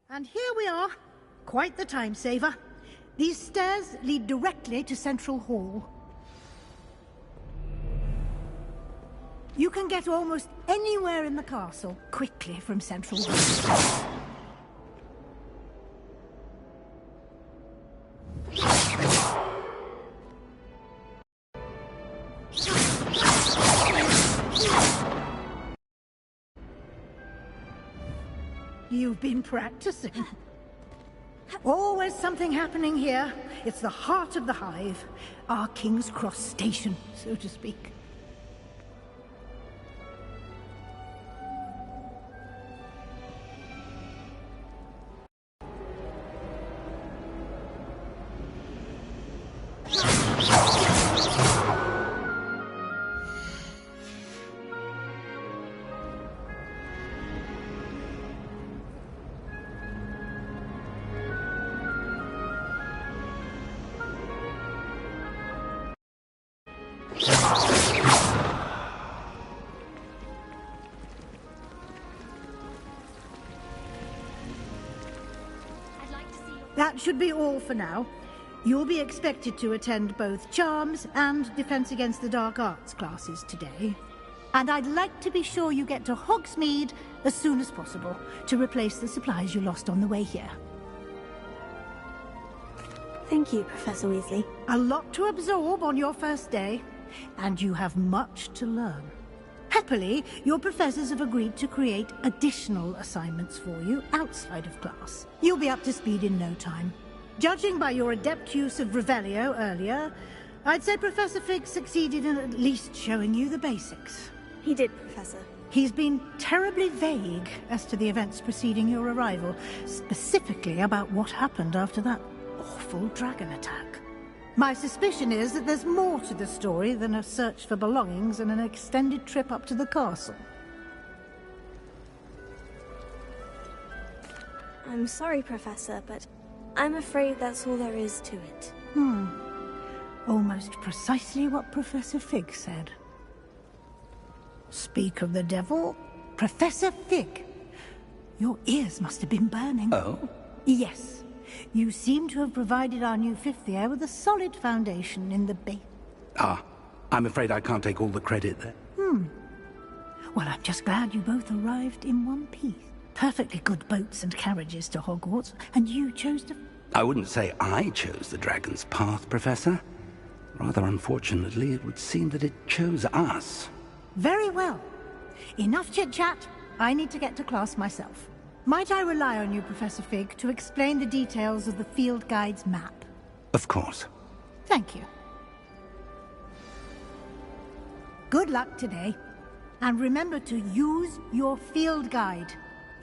And here we are. Quite the time saver. These stairs lead directly to Central Hall. You can get almost anywhere in the castle quickly from Central Hall. You've been practicing. Always something happening here. It's the heart of the hive. Our King's Cross station, so to speak. That should be all for now. You'll be expected to attend both Charms and Defense Against the Dark Arts classes today. And I'd like to be sure you get to Hogsmeade as soon as possible to replace the supplies you lost on the way here. Thank you, Professor Weasley. A lot to absorb on your first day, and you have much to learn. Happily, your professors have agreed to create additional assignments for you outside of class. You'll be up to speed in no time. Judging by your adept use of Revelio earlier, I'd say Professor Fig succeeded in at least showing you the basics. He did, Professor. He's been terribly vague as to the events preceding your arrival, specifically about what happened after that awful dragon attack. My suspicion is that there's more to the story than a search for belongings and an extended trip up to the castle. I'm sorry, Professor, but I'm afraid that's all there is to it. Almost precisely what Professor Fig said. Speak of the devil, Professor Fig. Your ears must have been burning. Oh? Yes. You seem to have provided our new fifth year with a solid foundation in the base. Ah, I'm afraid I can't take all the credit there. Well, I'm just glad you both arrived in one piece. Perfectly good boats and carriages to Hogwarts, and you chose to... I wouldn't say I chose the dragon's path, Professor. Rather unfortunately, it would seem that it chose us. Very well. Enough chit-chat. I need to get to class myself. Might I rely on you, Professor Fig, to explain the details of the field guide's map? Of course. Thank you. Good luck today. And remember to use your field guide.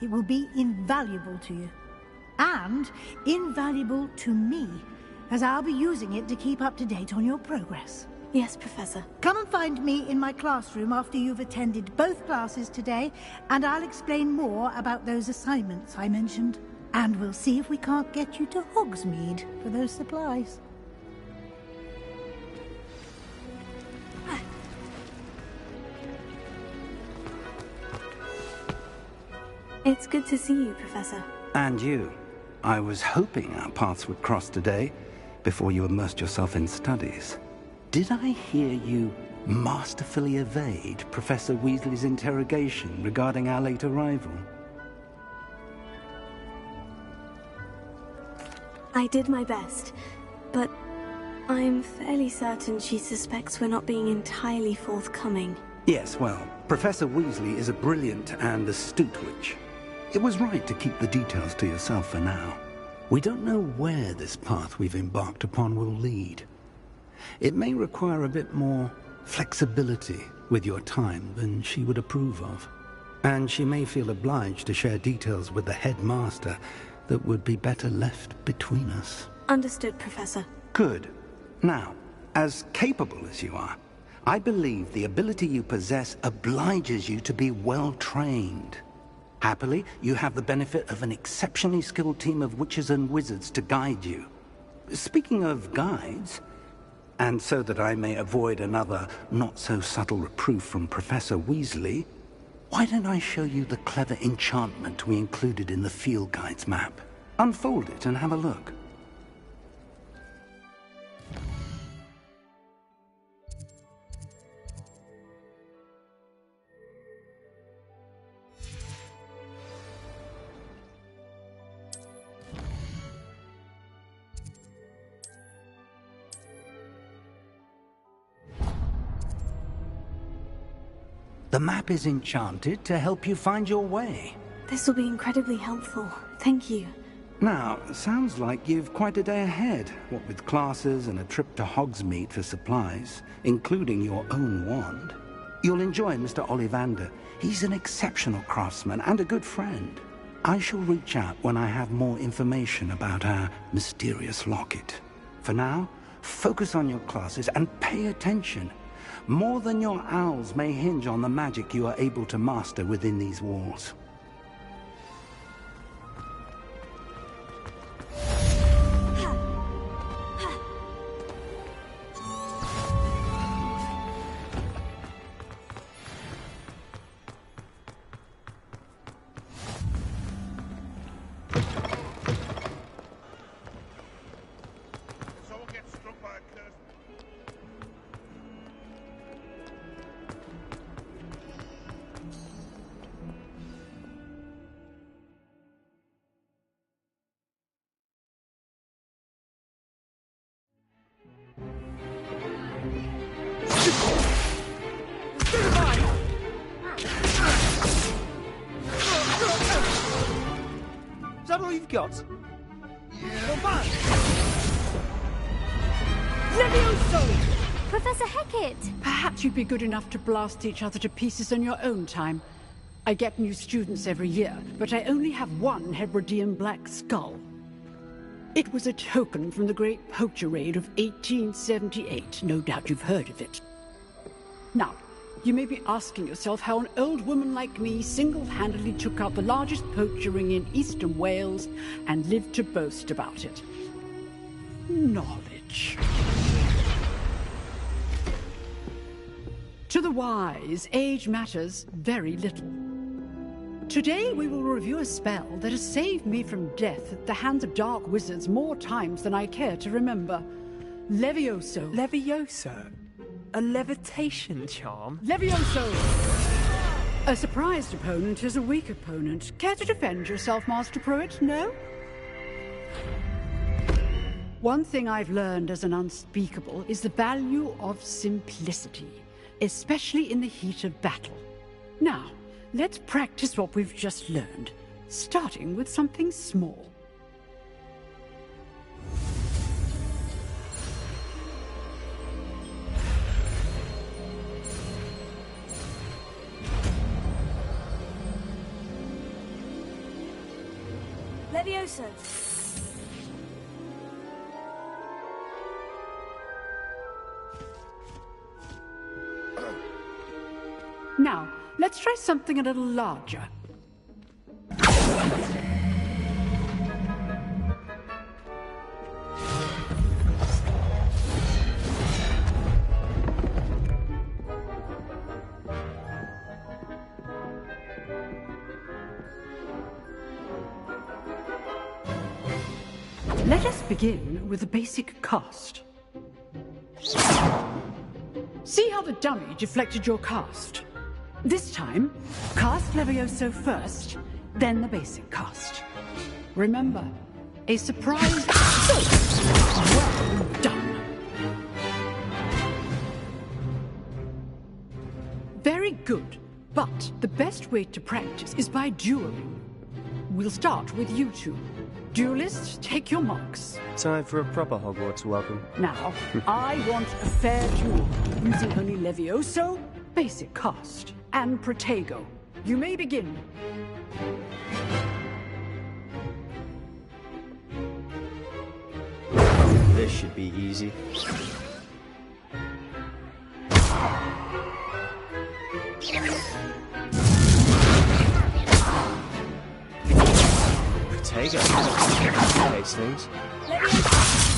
It will be invaluable to you. And invaluable to me, as I'll be using it to keep up to date on your progress. Yes, Professor. Come and find me in my classroom after you've attended both classes today, and I'll explain more about those assignments I mentioned. And we'll see if we can't get you to Hogsmeade for those supplies. It's good to see you, Professor. And you. I was hoping our paths would cross today, before you immersed yourself in studies. Did I hear you masterfully evade Professor Weasley's interrogation regarding our late arrival? I did my best, but I'm fairly certain she suspects we're not being entirely forthcoming. Yes, well, Professor Weasley is a brilliant and astute witch. It was right to keep the details to yourself for now. We don't know where this path we've embarked upon will lead. It may require a bit more flexibility with your time than she would approve of. And she may feel obliged to share details with the headmaster that would be better left between us. Understood, Professor. Good. Now, as capable as you are, I believe the ability you possess obliges you to be well trained. Happily, you have the benefit of an exceptionally skilled team of witches and wizards to guide you. Speaking of guides, and so that I may avoid another not-so-subtle reproof from Professor Weasley, Why don't I show you the clever enchantment we included in the field guide's map? Unfold it and have a look. The map is enchanted to help you find your way. This will be incredibly helpful. Thank you. Now, sounds like you've quite a day ahead, what with classes and a trip to Hogsmeade for supplies, including your own wand. You'll enjoy Mr. Ollivander. He's an exceptional craftsman and a good friend. I shall reach out when I have more information about our mysterious locket. For now, focus on your classes and pay attention. More than your owls may hinge on the magic you are able to master within these walls. Is that all you've got? Yeah. Not bad. Levioso! Professor Hecat! Perhaps you'd be good enough to blast each other to pieces in your own time. I get new students every year, but I only have one Hebridean black skull. It was a token from the Great Poacher Raid of 1878. No doubt you've heard of it. Now, you may be asking yourself how an old woman like me single-handedly took out the largest poacher ring in eastern Wales and lived to boast about it. Knowledge. To the wise, age matters very little. Today we will review a spell that has saved me from death at the hands of dark wizards more times than I care to remember. Levioso. Levioso? A levitation charm? Levioso! A surprised opponent is a weak opponent. Care to defend yourself, Master Pruitt? No? One thing I've learned as an unspeakable is the value of simplicity, especially in the heat of battle. Now, let's practice what we've just learned, starting with something small. Levioso! Now, let's try something a little larger. Let us begin with the basic cast. See how the dummy deflected your cast? This time, cast Levioso first, then the basic cast. Remember, a surprise... Well done! Very good, but the best way to practice is by dueling. We'll start with you two. Duelists, take your marks. Time for a proper Hogwarts welcome. Now, I want a fair duel, using only Levioso, basic cast, and Protego. You may begin. This should be easy. Protego. Nice things.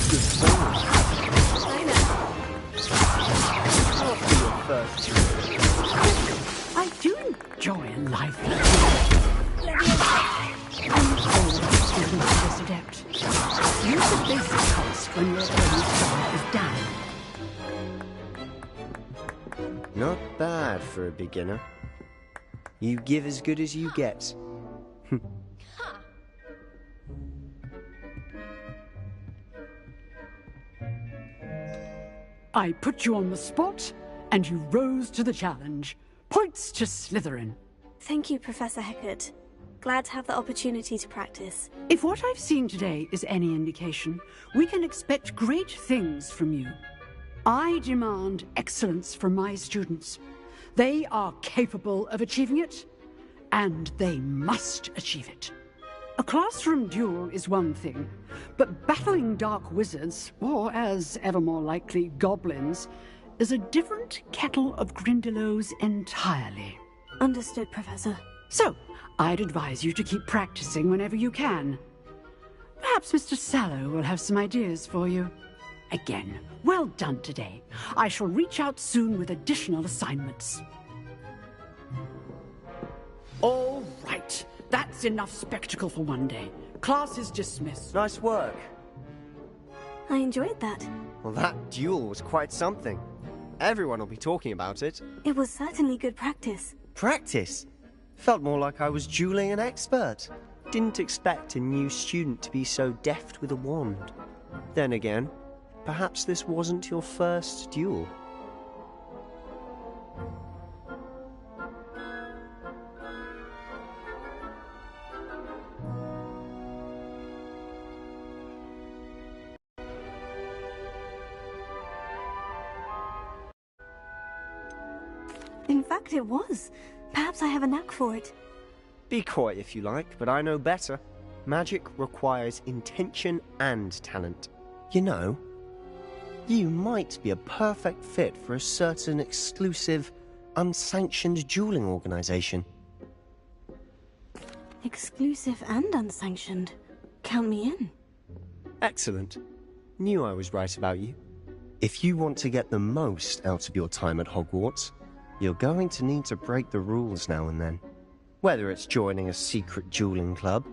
Good forward. I'll be your first. I do joy in life. This adept. Use the basic cost when your early star is down. Not bad for a beginner. You give as good as you get. I put you on the spot, and you rose to the challenge. Points to Slytherin. Thank you, Professor Hecat. Glad to have the opportunity to practice. If what I've seen today is any indication, we can expect great things from you. I demand excellence from my students. They are capable of achieving it, and they must achieve it. A classroom duel is one thing, but battling dark wizards, or as ever more likely, goblins, is a different kettle of Grindylows entirely. Understood, Professor. So, I'd advise you to keep practicing whenever you can. Perhaps Mr. Sallow will have some ideas for you. Again, well done today. I shall reach out soon with additional assignments. All right. That's enough spectacle for one day. Class is dismissed. Nice work. I enjoyed that. Well, that duel was quite something. Everyone will be talking about it. It was certainly good practice. Practice? Felt more like I was dueling an expert. Didn't expect a new student to be so deft with a wand. Then again, perhaps this wasn't your first duel. In fact, it was. Perhaps I have a knack for it. Be coy if you like, but I know better. Magic requires intention and talent. You know, you might be a perfect fit for a certain exclusive, unsanctioned dueling organization. Exclusive and unsanctioned. Count me in. Excellent. Knew I was right about you. If you want to get the most out of your time at Hogwarts, you're going to need to break the rules now and then. Whether it's joining a secret dueling club,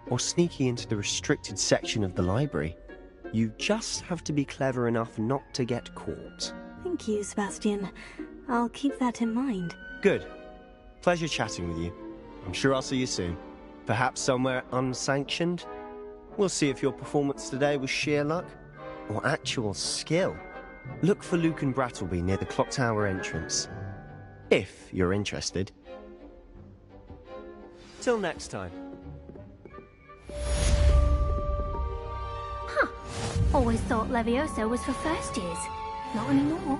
or sneaking into the restricted section of the library, you just have to be clever enough not to get caught. Thank you, Sebastian. I'll keep that in mind. Good. Pleasure chatting with you. I'm sure I'll see you soon. Perhaps somewhere unsanctioned? We'll see if your performance today was sheer luck, or actual skill. Look for Luke and Brattleby near the clock tower entrance. If you're interested. Till next time. Huh. Always thought Levioso was for first years. Not anymore.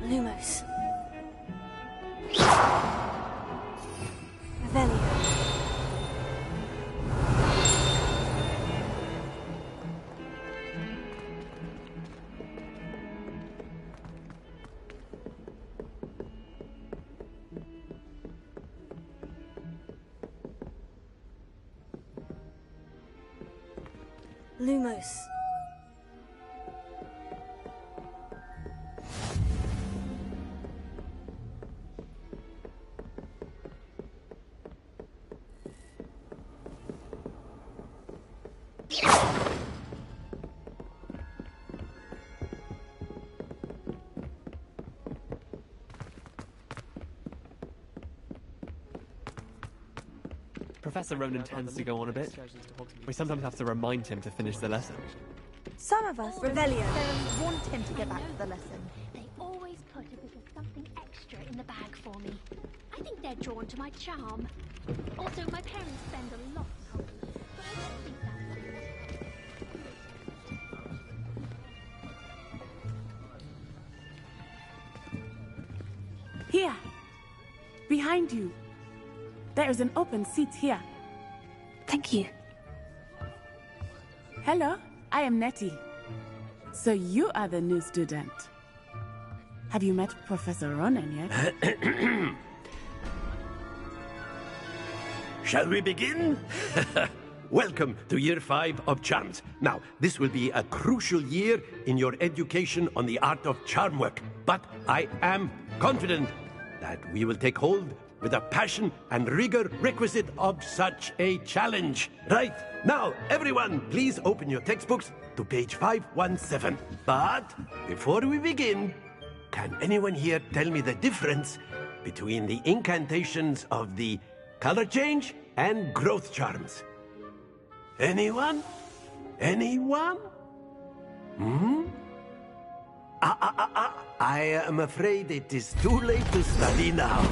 Lumos. Revelio. Lumos. Professor Ronan tends to go on a bit. We sometimes have to remind him to finish the lesson. Some of us, Revelio. Want him to get back to the lesson. They always put a bit of something extra in the bag for me. I think they're drawn to my charm. Also, my parents spend a lot on Hogwarts, but I don't think that's right. Here. Behind you. There is an open seat here. Thank you. Hello, I am Nettie. So you are the new student. Have you met Professor Ronan yet? Shall we begin? Welcome to Year 5 of Charms. Now, this will be a crucial year in your education on the art of charm work. But I am confident that we will take hold with the passion and rigor requisite of such a challenge. Right, now, everyone, please open your textbooks to page 517. But before we begin, can anyone here tell me the difference between the incantations of the color change and growth charms? Anyone? Anyone? I am afraid it is too late to study now.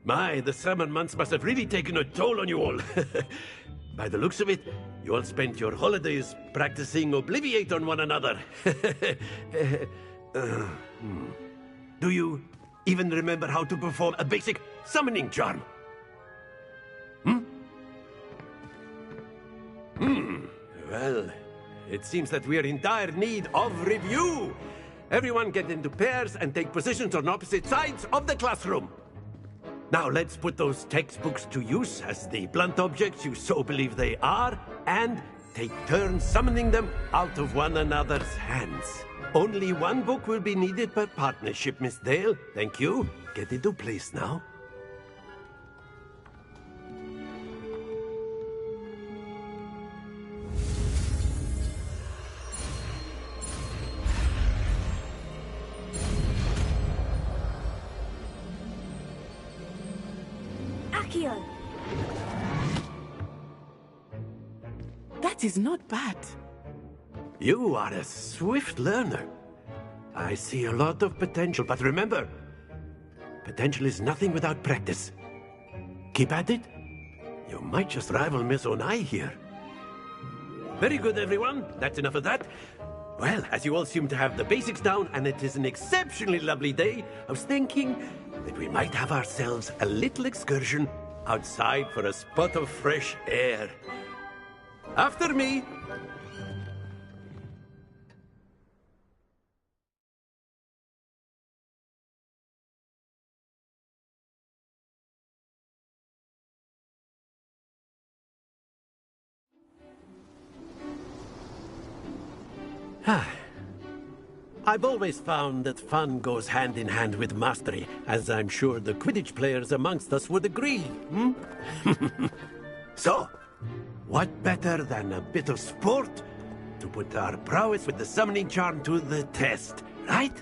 My, the summer months must have really taken a toll on you all. By the looks of it, you all spent your holidays practicing Obliviate on one another. Do you even remember how to perform a basic summoning charm? Well, it seems that we are in dire need of review. Everyone get into pairs and take positions on opposite sides of the classroom. Now let's put those textbooks to use as the blunt objects you so believe they are, and take turns summoning them out of one another's hands. Only one book will be needed per partnership, Miss Dale. Thank you. Get into place now. Accio! That is not bad. You are a swift learner. I see a lot of potential, but remember, potential is nothing without practice. Keep at it. You might just rival Miss Onai here. Very good, everyone. That's enough of that. Well, as you all seem to have the basics down, and it is an exceptionally lovely day, I was thinking that we might have ourselves a little excursion outside for a spot of fresh air. After me. I've always found that fun goes hand in hand with mastery, as I'm sure the Quidditch players amongst us would agree. So, what better than a bit of sport to put our prowess with the summoning charm to the test, right?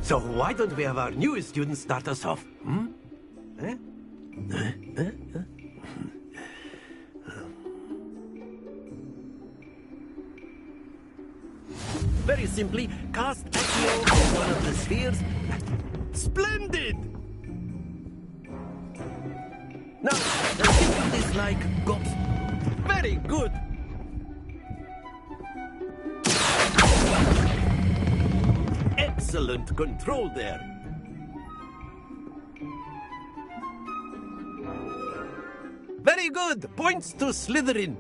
So why don't we have our newest student start us off? Very simply, cast Accio on one of the spheres. Splendid! Now, think of this like ghost. Very good! Excellent control there. Very good! Points to Slytherin.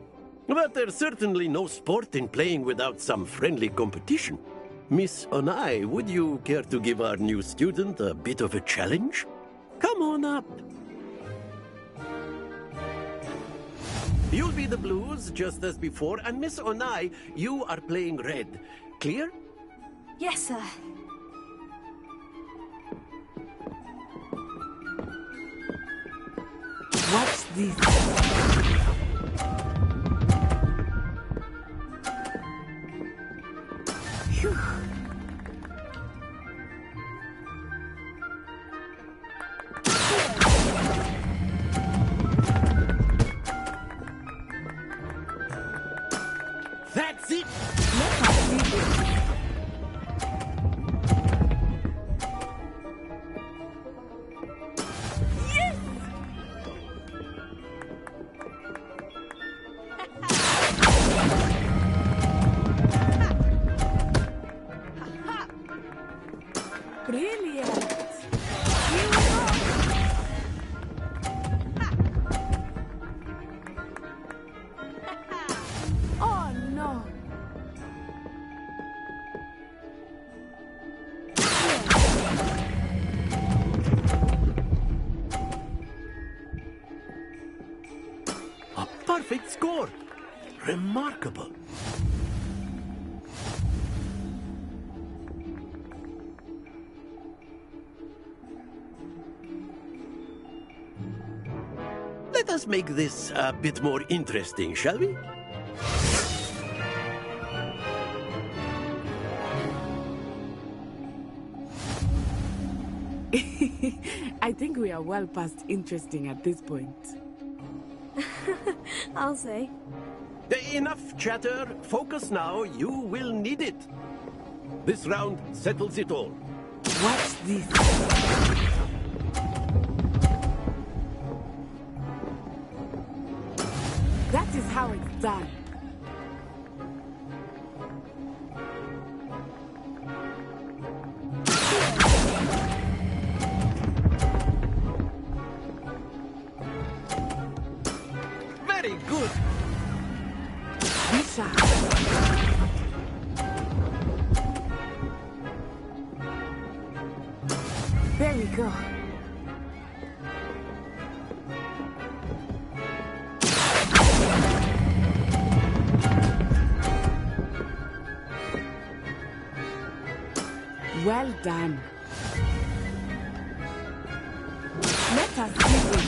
But there's certainly no sport in playing without some friendly competition. Miss Onai, would you care to give our new student a bit of a challenge? Come on up. You'll be the blues, just as before, and Miss Onai, you are playing red. Clear? Yes, sir. Watch this. That's it! Brilliant! Oh no! A perfect score! Remarkable. Let us make this a bit more interesting, shall we? I think we are well past interesting at this point. I'll say. Enough chatter. Focus now. You will need it. This round settles it all. Watch this. That is how it's done. Very good. Lisa. There we go. Well done. Let us do it.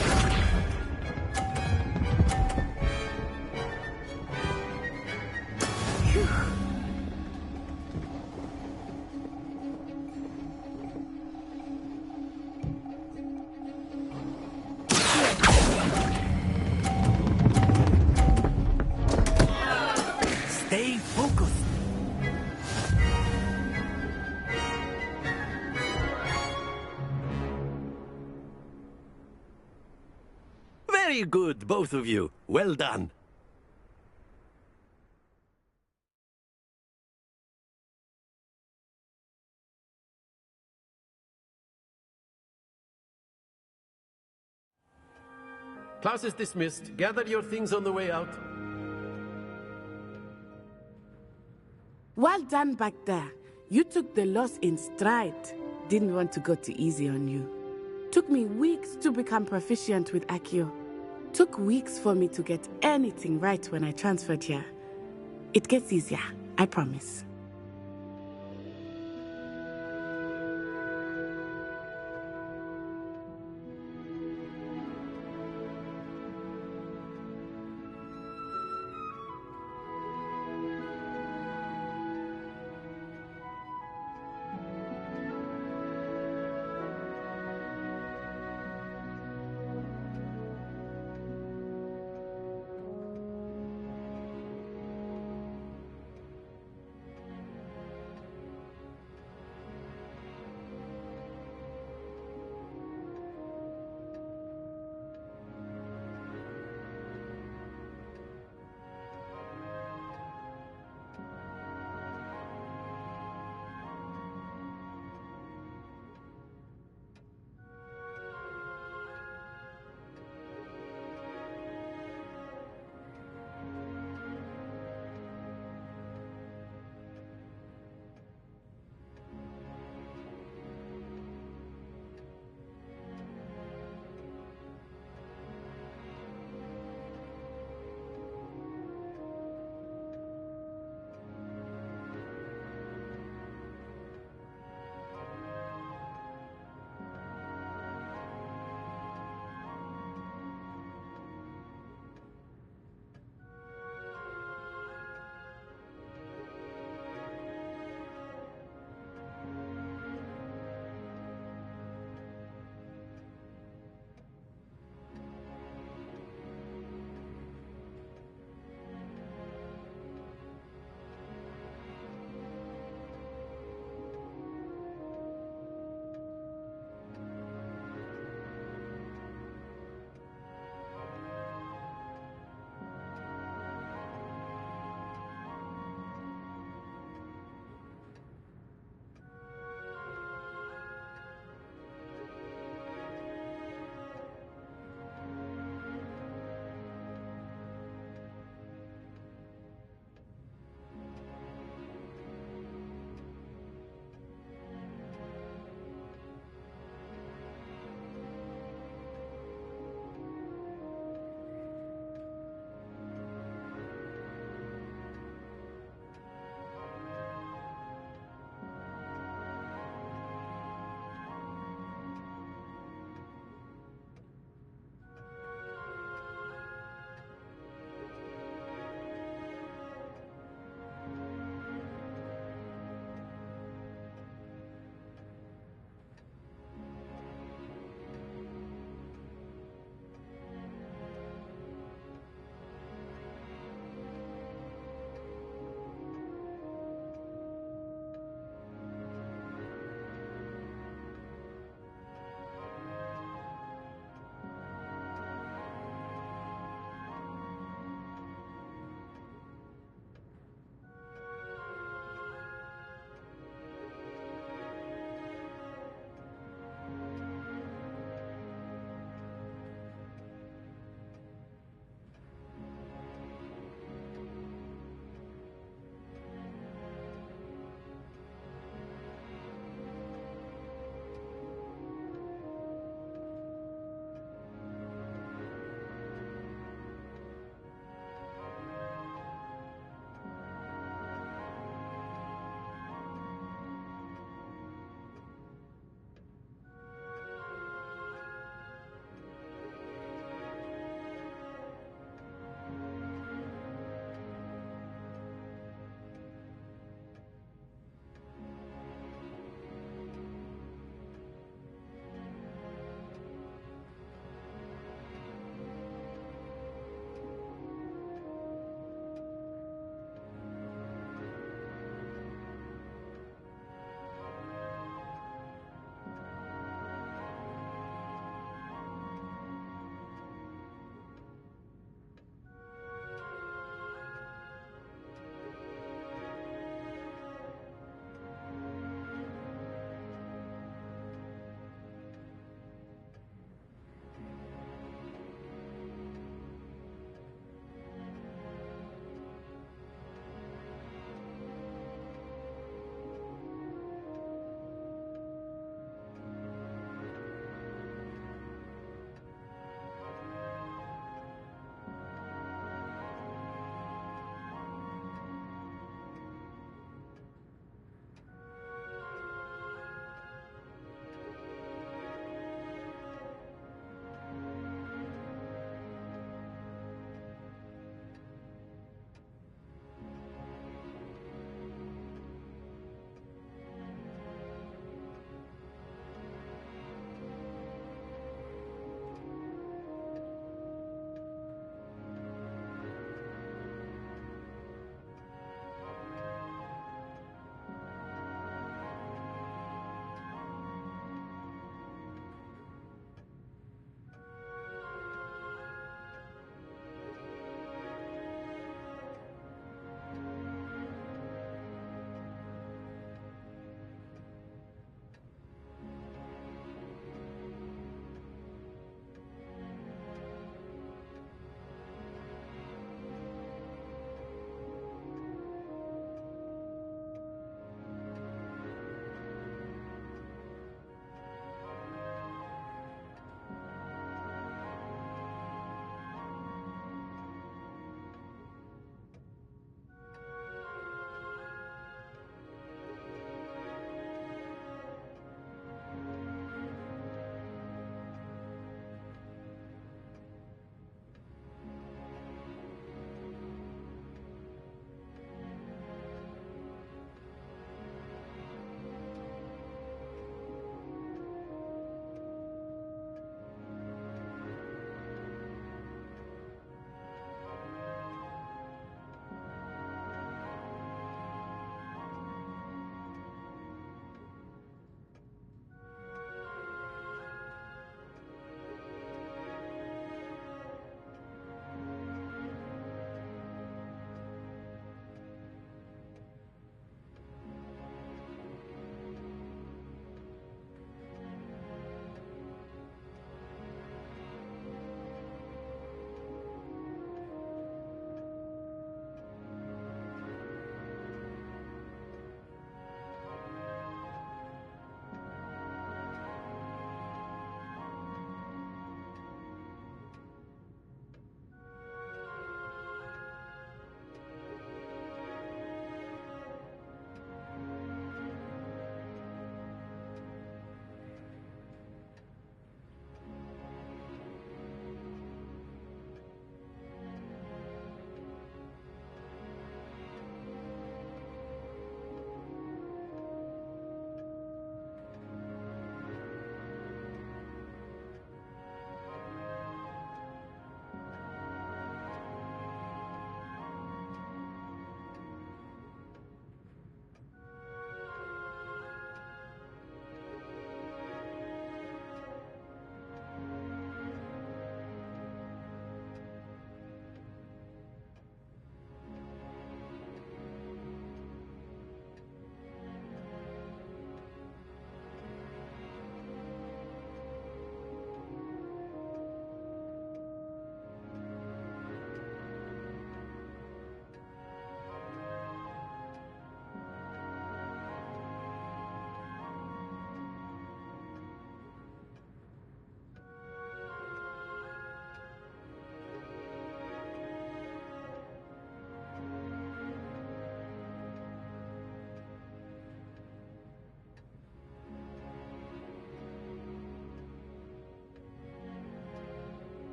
Stay focused. Very good, both of you. Well done. Class is dismissed. Gather your things on the way out. Well done back there. You took the loss in stride. Didn't want to go too easy on you. Took me weeks to become proficient with Accio. Took weeks for me to get anything right when I transferred here. It gets easier, I promise.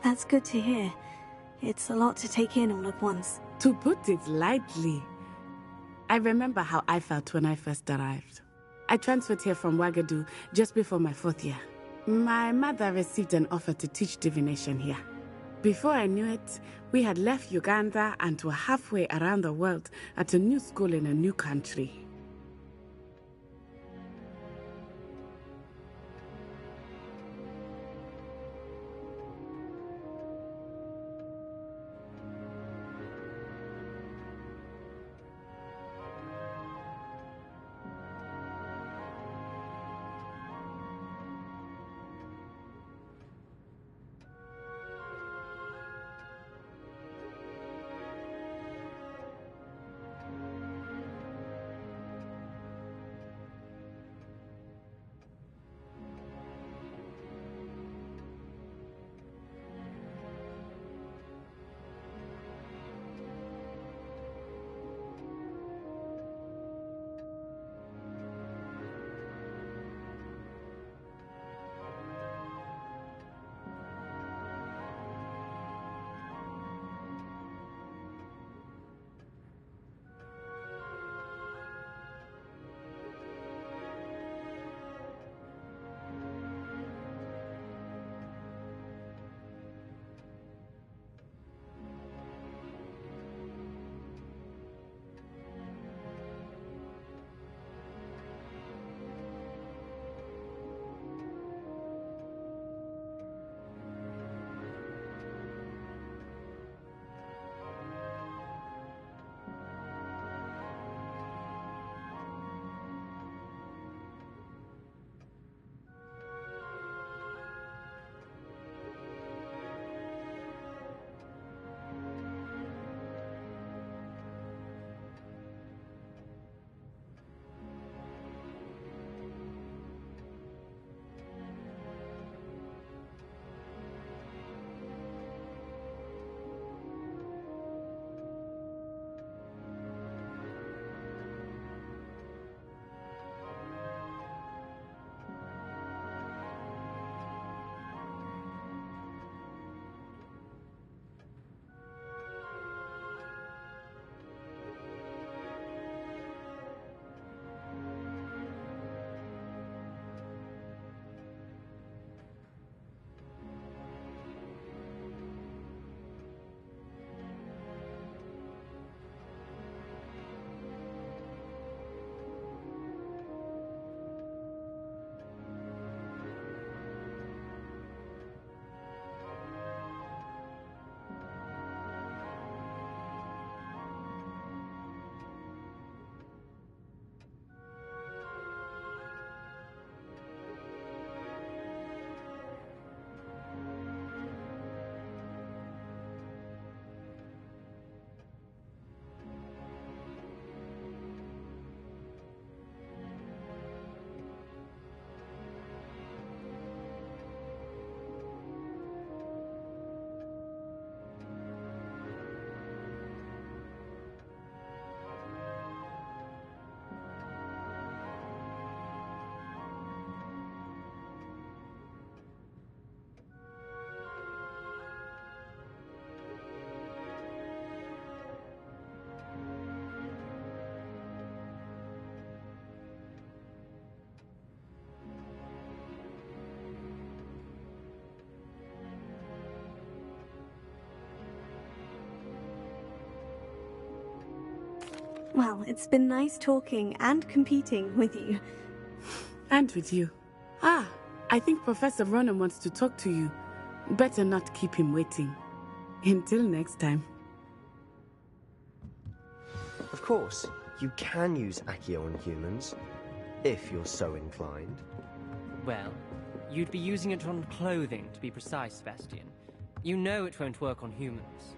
That's good to hear. It's a lot to take in all at once. To put it lightly, I remember how I felt when I first arrived. I transferred here from Wagadu just before my 4th year. My mother received an offer to teach divination here. Before I knew it, we had left Uganda and were halfway around the world at a new school in a new country. Well, it's been nice talking and competing with you. And with you. Ah, I think Professor Ronan wants to talk to you. Better not keep him waiting. Until next time. Of course, you can use Accio on humans, if you're so inclined. Well, you'd be using it on clothing, to be precise, Sebastian. You know it won't work on humans.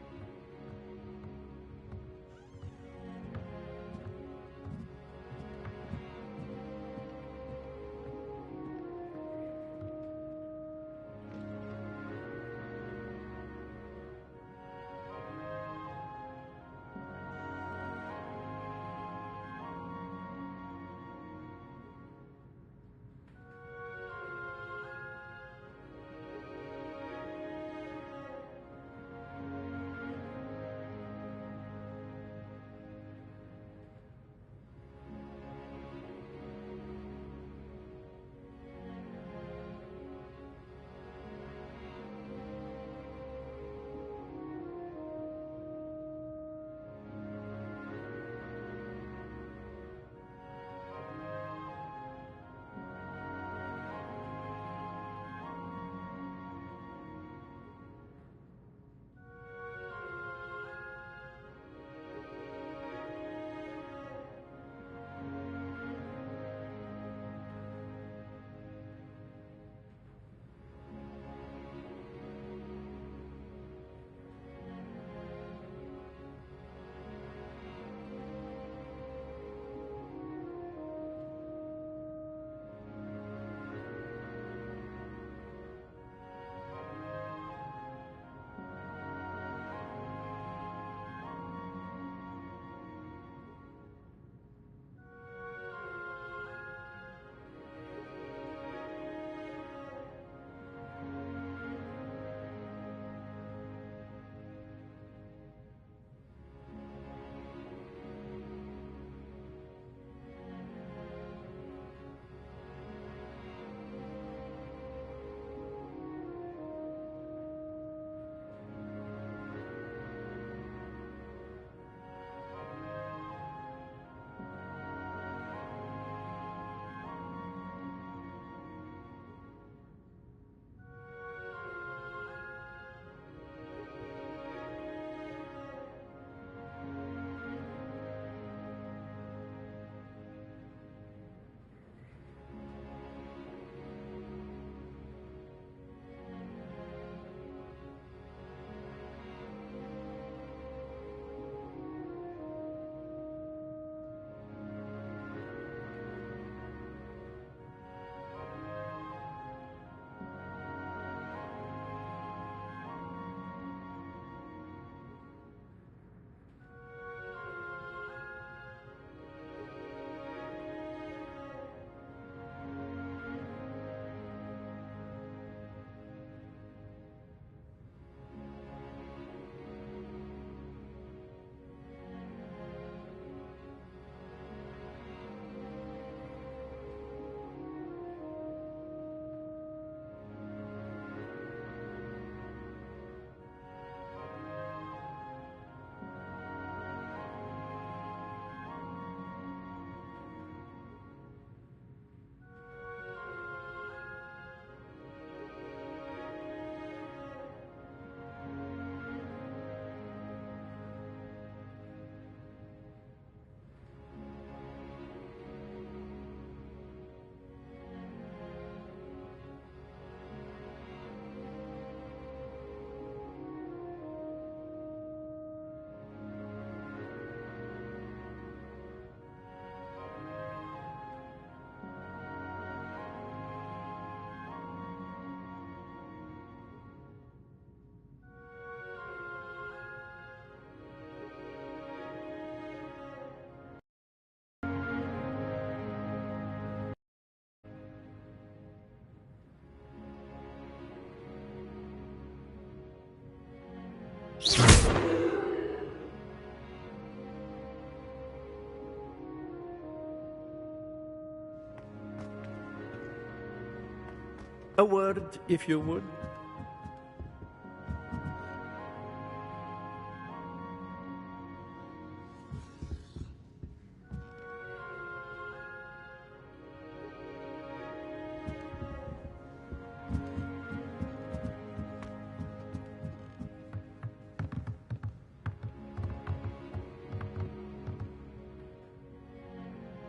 A word, if you would.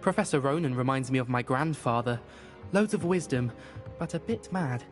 Professor Ronan reminds me of my grandfather. Loads of wisdom, but a bit mad.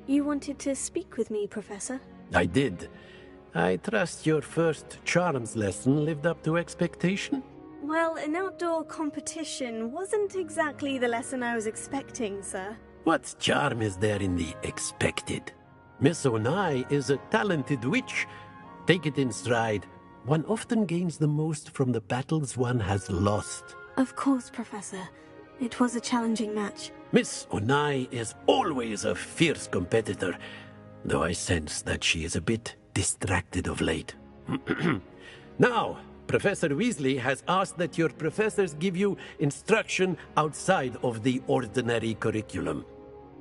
You wanted to speak with me, Professor? I did. I trust your first charms lesson lived up to expectation? Well, an outdoor competition wasn't exactly the lesson I was expecting, sir. What charm is there in the expected? Miss Onai is a talented witch. Take it in stride. One often gains the most from the battles one has lost. Of course, Professor. It was a challenging match. Miss Onai is always a fierce competitor, though I sense that she is a bit distracted of late. Now, Professor Weasley has asked that your professors give you instruction outside of the ordinary curriculum.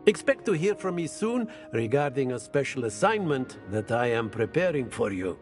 Expect to hear from me soon regarding a special assignment that I am preparing for you.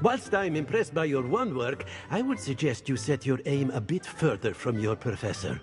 Whilst I'm impressed by your wand work, I would suggest you set your aim a bit further from your professor.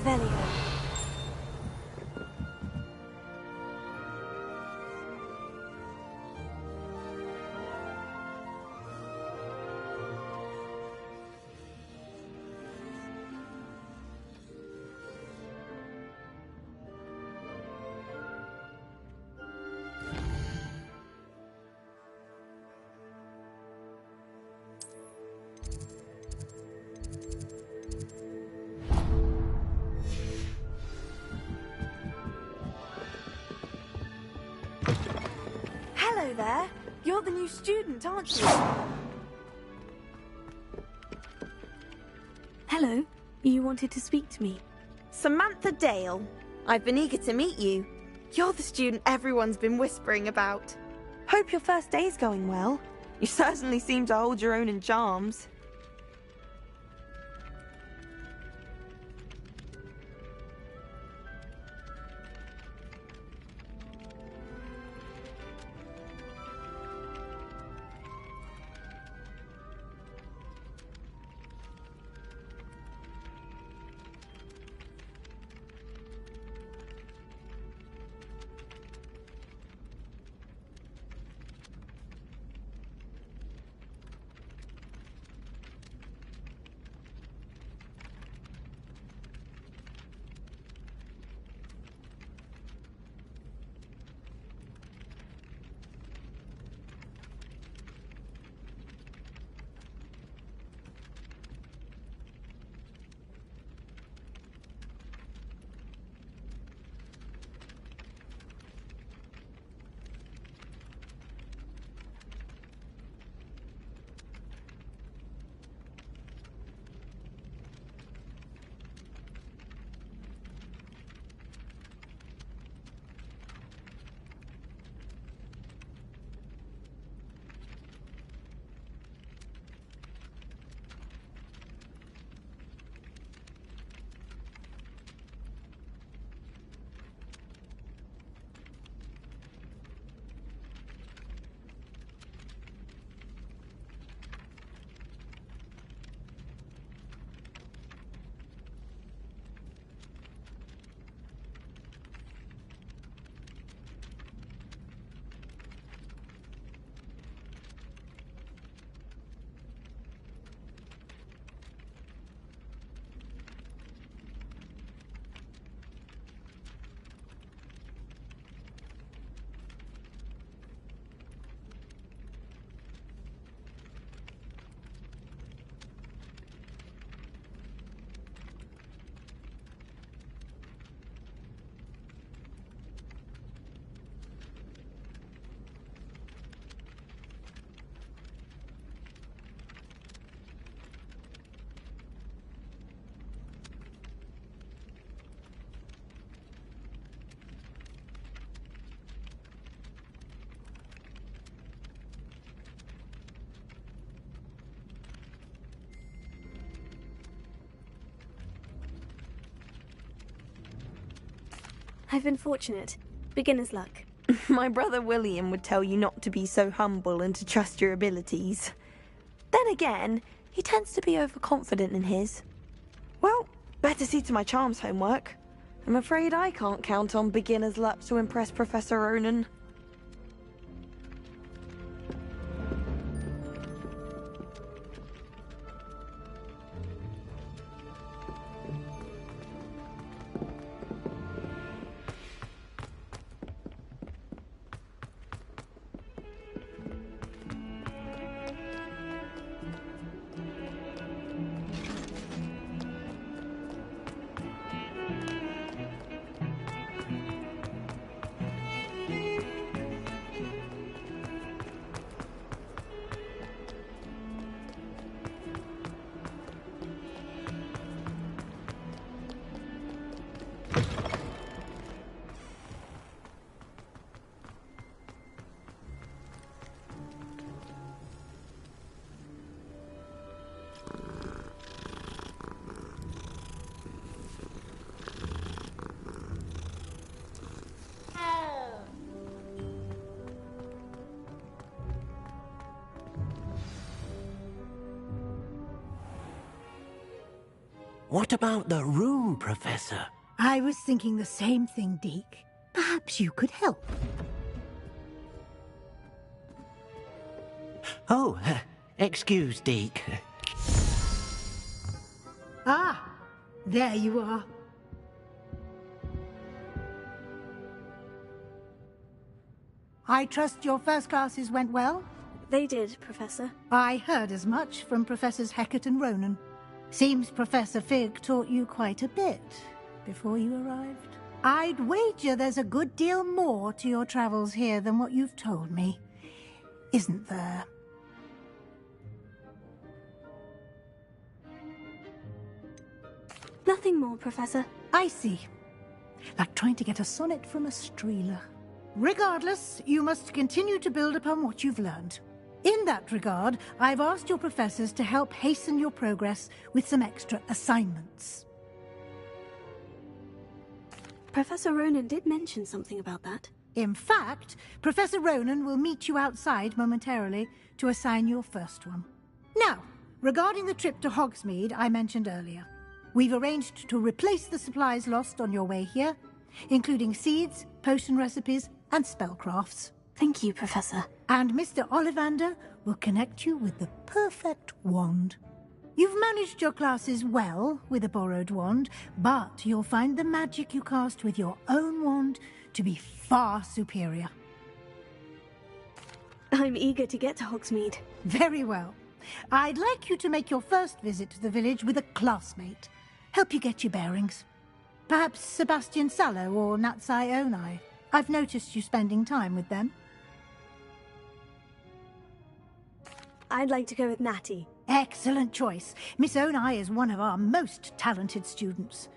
Revelio. Hello there. You're the new student, aren't you? Hello. You wanted to speak to me? Samantha Dale. I've been eager to meet you. You're the student everyone's been whispering about. Hope your first day's going well. You certainly seem to hold your own in charms. I've been fortunate. Beginner's luck. My brother William would tell you not to be so humble and to trust your abilities. Then again, he tends to be overconfident in his. Well, better see to my charms homework. I'm afraid I can't count on beginner's luck to impress Professor Ronan. What about the room, Professor? I was thinking the same thing, Deke. Perhaps you could help. Oh, excuse, Deke. Ah, there you are. I trust your first classes went well? They did, Professor. I heard as much from Professors Hecat and Ronan. Seems Professor Fig taught you quite a bit before you arrived. I'd wager there's a good deal more to your travels here than what you've told me. Isn't there? Nothing more, Professor. I see. Like trying to get a sonnet from a streeler. Regardless, you must continue to build upon what you've learned. In that regard, I've asked your professors to help hasten your progress with some extra assignments. Professor Ronan did mention something about that. In fact, Professor Ronan will meet you outside momentarily to assign your first one. Now, regarding the trip to Hogsmeade I mentioned earlier, we've arranged to replace the supplies lost on your way here, including seeds, potion recipes, and spellcrafts. Thank you, Professor. And Mr. Ollivander will connect you with the perfect wand. You've managed your classes well with a borrowed wand, but you'll find the magic you cast with your own wand to be far superior. I'm eager to get to Hogsmeade. Very well. I'd like you to make your first visit to the village with a classmate. Help you get your bearings. Perhaps Sebastian Sallow or Natsai Onai. I've noticed you spending time with them. I'd like to go with Natty. Excellent choice. Miss Onai is one of our most talented students.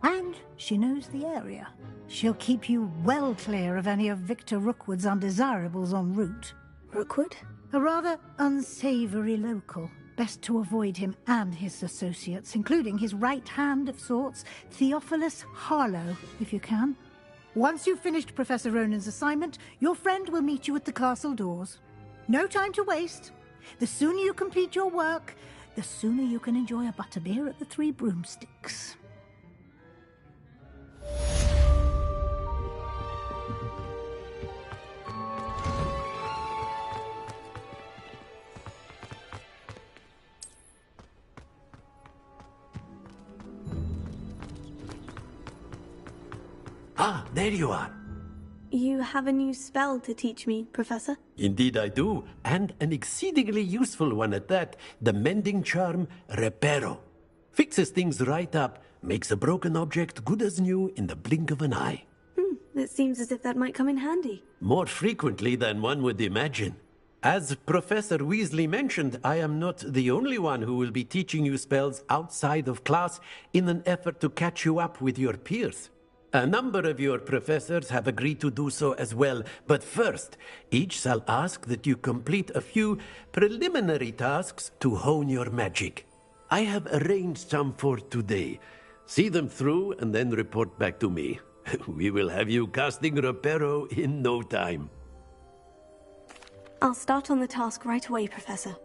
And she knows the area. She'll keep you well clear of any of Victor Rookwood's undesirables en route. Rookwood? A rather unsavoury local. Best to avoid him and his associates, including his right hand of sorts, Theophilus Harlow, if you can. Once you've finished Professor Ronan's assignment, your friend will meet you at the castle doors. No time to waste. The sooner you complete your work, the sooner you can enjoy a butterbeer at the Three Broomsticks. Ah, there you are. You have a new spell to teach me, Professor? Indeed I do, and an exceedingly useful one at that. The mending charm, Reparo. Fixes things right up, makes a broken object good as new in the blink of an eye. It seems as if that might come in handy. More frequently than one would imagine. As Professor Weasley mentioned, I am not the only one who will be teaching you spells outside of class in an effort to catch you up with your peers. A number of your professors have agreed to do so as well, but first, each shall ask that you complete a few preliminary tasks to hone your magic. I have arranged some for today. See them through and then report back to me. We will have you casting Reparo in no time. I'll start on the task right away, Professor.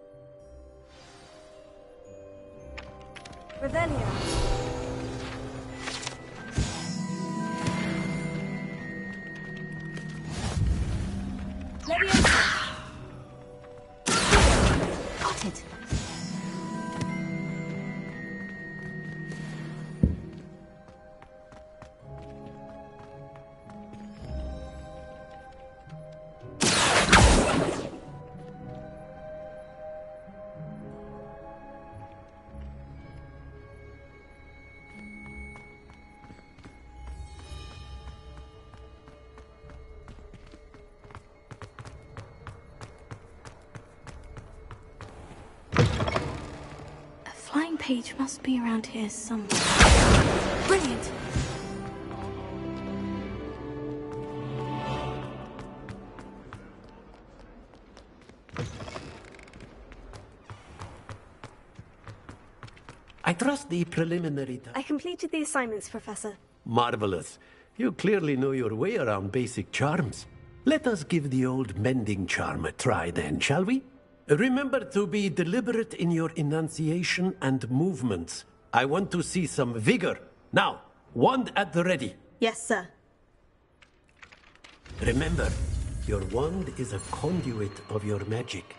Revelio. Got it. Page must be around here somewhere. Brilliant! I trust the preliminary... I completed the assignments, Professor. Marvelous. You clearly know your way around basic charms. Let us give the old mending charm a try then, shall we? Remember to be deliberate in your enunciation and movements. I want to see some vigor. Now, wand at the ready. Yes, sir. Remember, your wand is a conduit of your magic.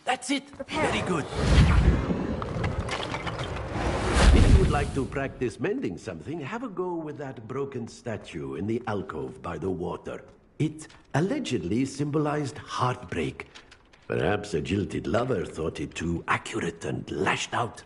That's it. Very good. If you would like to practice mending something, have a go with that broken statue in the alcove by the water. It allegedly symbolized heartbreak. Perhaps a jilted lover thought it too accurate and lashed out.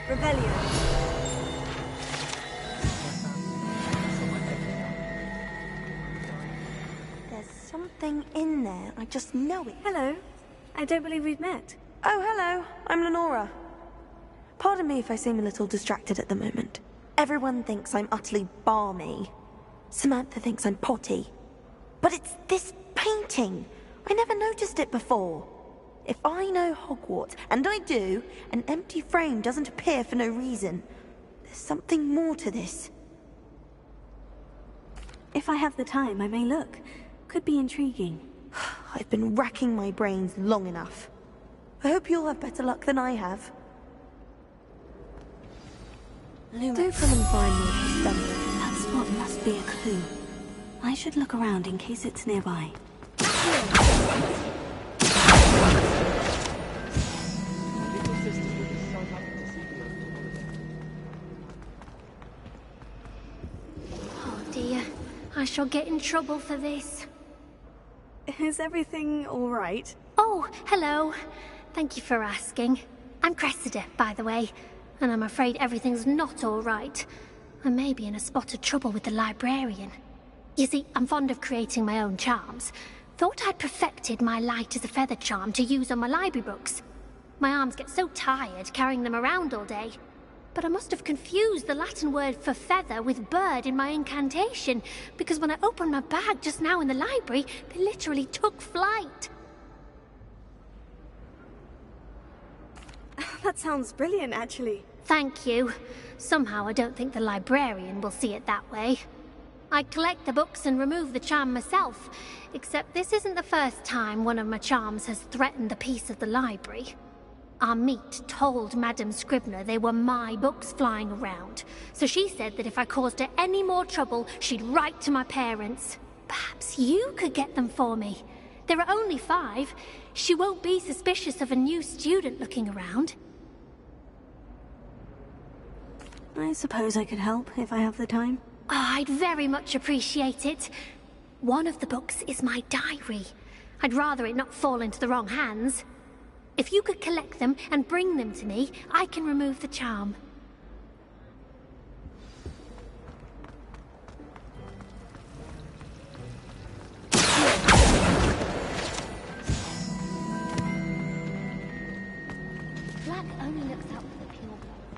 Revelio. There's something in there. I just know it. Hello. I don't believe we've met. Oh, hello. I'm Lenora. Pardon me if I seem a little distracted at the moment. Everyone thinks I'm utterly balmy. Samantha thinks I'm potty. But it's this painting. I never noticed it before. If I know Hogwarts, and I do, an empty frame doesn't appear for no reason. There's something more to this. If I have the time, I may look. Could be intriguing. I've been racking my brains long enough. I hope you'll have better luck than I have. Do come and find me if you stumble. That spot must be a clue. I should look around in case it's nearby. Oh dear, I shall get in trouble for this. Is everything all right? Oh, hello. Thank you for asking. I'm Cressida, by the way, and I'm afraid everything's not all right. I may be in a spot of trouble with the librarian. You see, I'm fond of creating my own charms. Thought I'd perfected my light as a feather charm to use on my library books. My arms get so tired carrying them around all day. But I must have confused the Latin word for feather with bird in my incantation, because when I opened my bag just now in the library, they literally took flight. That sounds brilliant, actually. Thank you. Somehow I don't think the librarian will see it that way. I collect the books and remove the charm myself, except this isn't the first time one of my charms has threatened the peace of the library. Our meet told Madame Scribner they were my books flying around, so she said that if I caused her any more trouble, she'd write to my parents. Perhaps you could get them for me. There are only 5. She won't be suspicious of a new student looking around. I suppose I could help if I have the time. Oh, I'd very much appreciate it. One of the books is my diary. I'd rather it not fall into the wrong hands. If you could collect them and bring them to me, I can remove the charm. Black only looks out for the pure blood.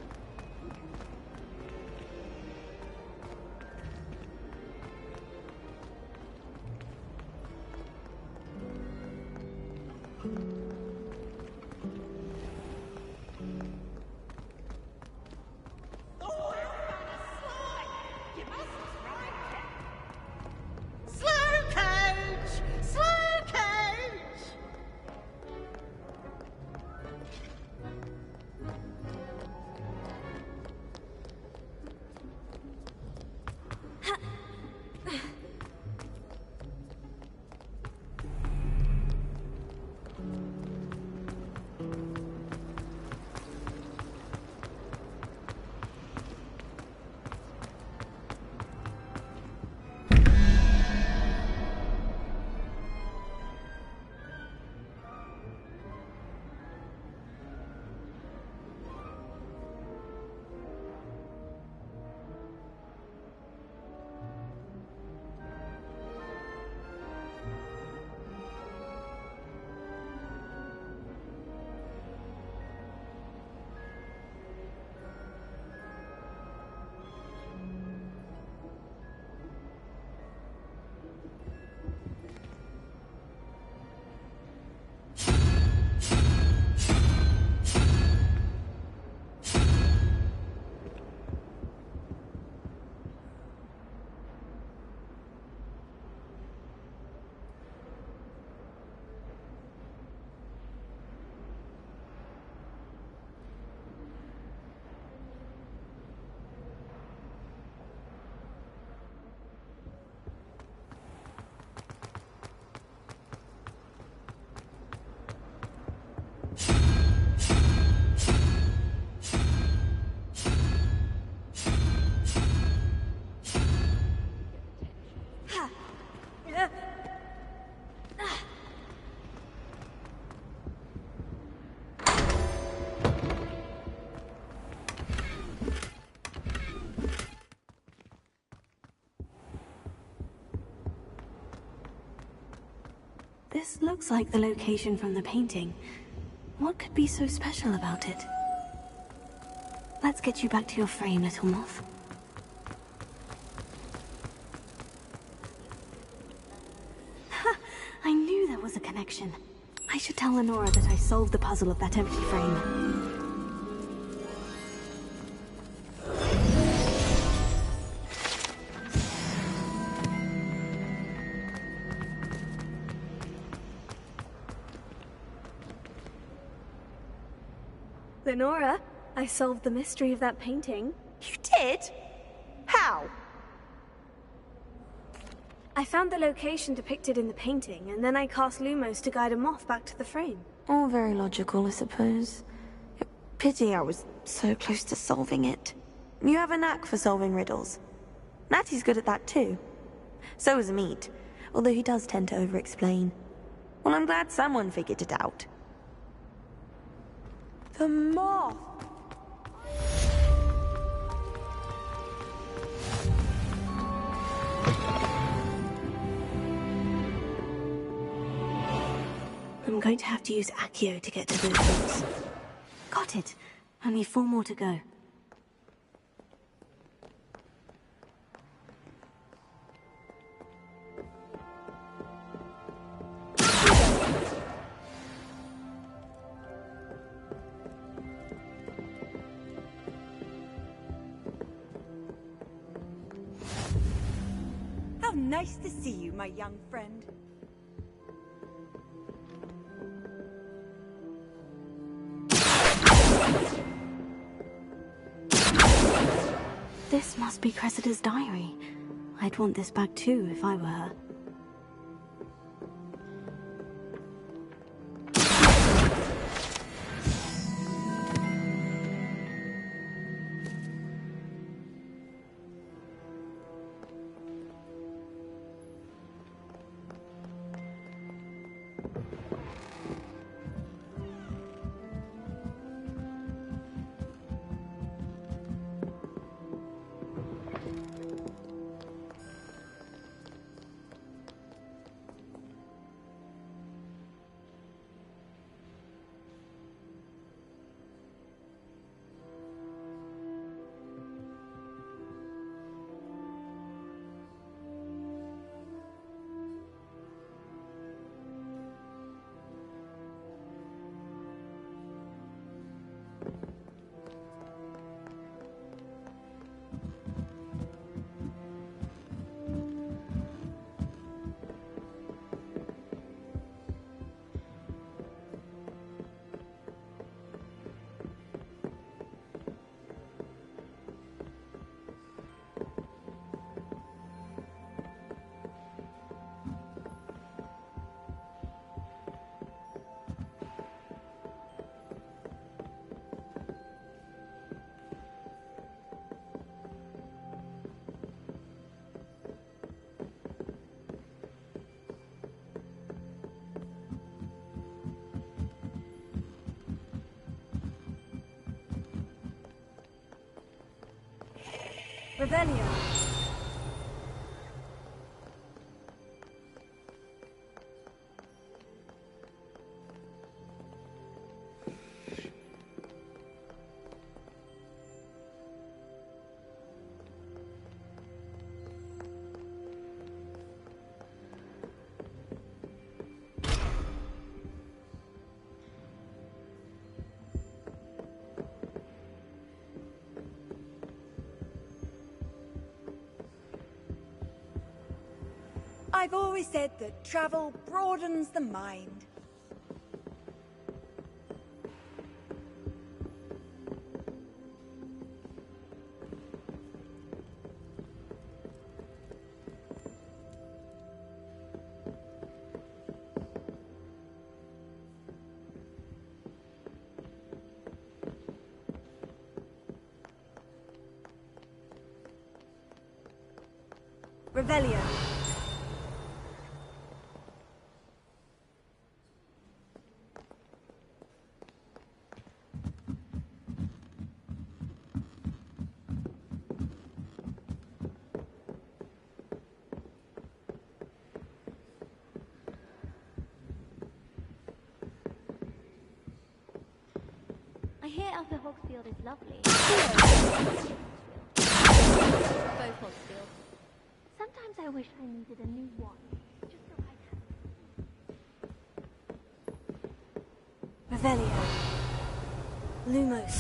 This looks like the location from the painting. What could be so special about it? Let's get you back to your frame, little moth. Ha! I knew there was a connection. I should tell Lenora that I solved the puzzle of that empty frame. Lenora, I solved the mystery of that painting. You did? How? I found the location depicted in the painting, and then I cast Lumos to guide a moth back to the frame. All very logical, I suppose. Pity I was so close to solving it. You have a knack for solving riddles. Natty's good at that too. So is Meat, although he does tend to over-explain. Well, I'm glad someone figured it out. The moth! I'm going to have to use Accio to get to those books. Got it. Only 4 more to go. How nice to see you, my young friend. This must be Cressida's diary. I'd want this back too if I were her. Revelio. I've always said that travel broadens the mind. Revelio. hear Upper Hogsfield is lovely. Both Hogsfields. Sometimes I wish I needed a new one. Just so I can... Revelio. Lumos.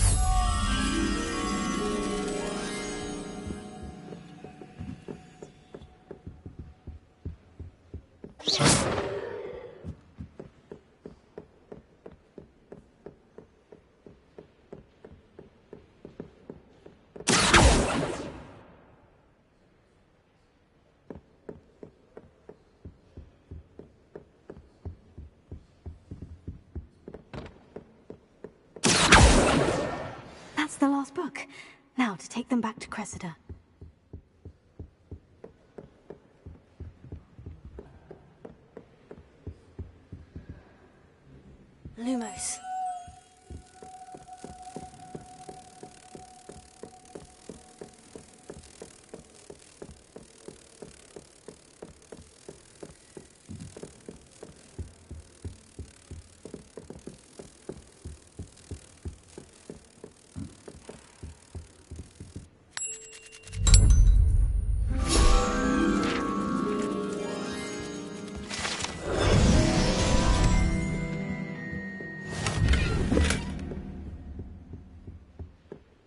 That's the last book. Now to take them back to Cressida. Lumos.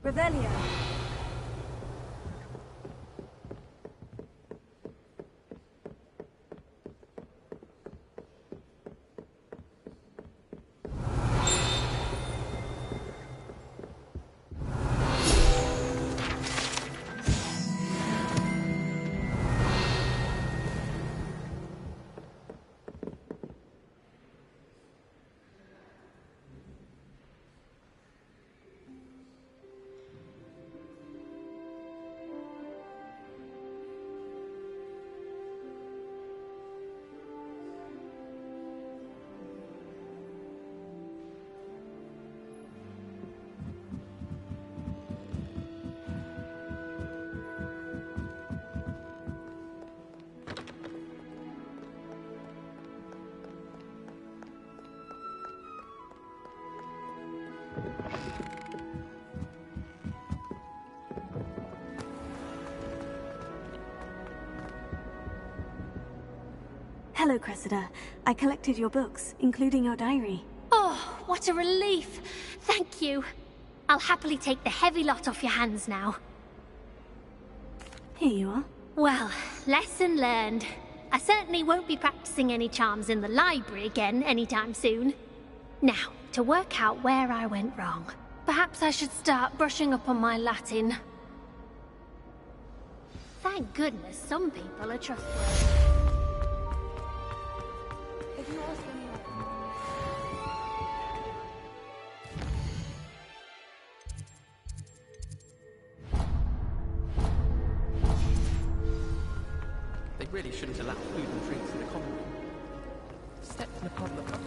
Revelio. Hello, Cressida. I collected your books, including your diary. Oh, what a relief. Thank you. I'll happily take the heavy lot off your hands now. Here you are. Well, lesson learned. I certainly won't be practicing any charms in the library again anytime soon. Now, to work out where I went wrong. Perhaps I should start brushing up on my Latin. Thank goodness some people are trustworthy. If you ask anyone... They really shouldn't allow food and drinks in the common room. Stepped in a puddle of coffee.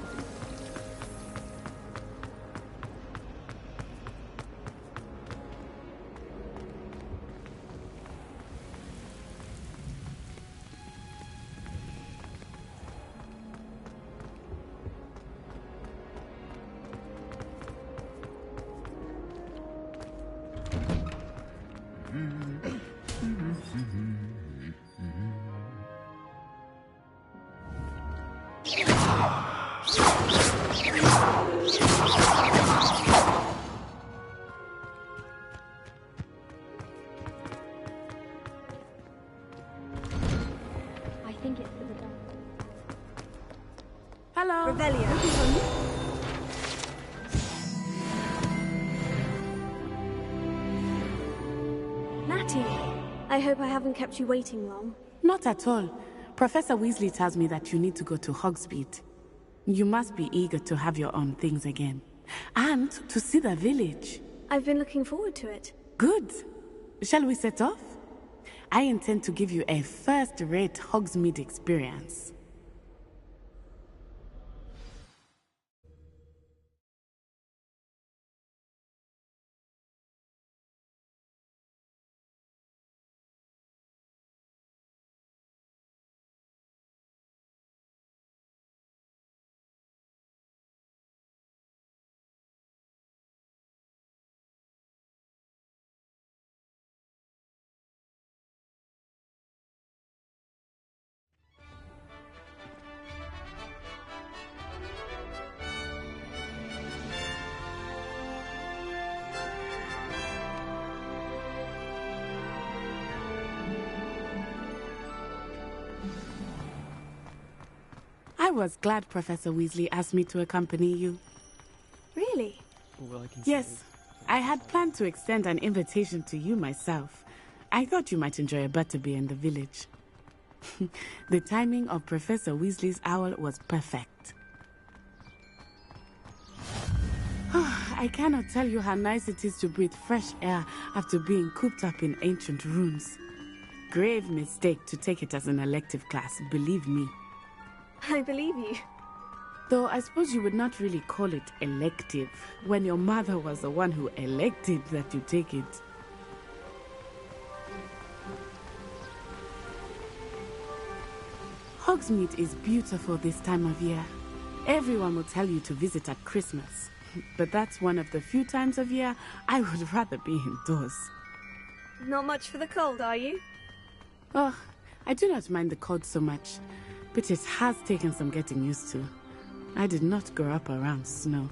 I think it's for the best. Hello. Revelio. Natty, I hope I haven't kept you waiting long. Not at all. Professor Weasley tells me that you need to go to Hogsmeade. You must be eager to have your own things again. And to see the village. I've been looking forward to it. Good. Shall we set off? I intend to give you a first-rate Hogsmeade experience. I was glad Professor Weasley asked me to accompany you. Really? Well, I can Yes, I had planned to extend an invitation to you myself. I thought you might enjoy a butterbeer in the village. The timing of Professor Weasley's owl was perfect. I cannot tell you how nice it is to breathe fresh air after being cooped up in ancient rooms. Grave mistake to take it as an elective class, believe me. I believe you. Though I suppose you would not really call it elective when your mother was the one who elected that you take it. Hogsmeade is beautiful this time of year. Everyone will tell you to visit at Christmas. But that's one of the few times of year I would rather be indoors. Not much for the cold, are you? Oh, I do not mind the cold so much, but it has taken some getting used to. I did not grow up around snow.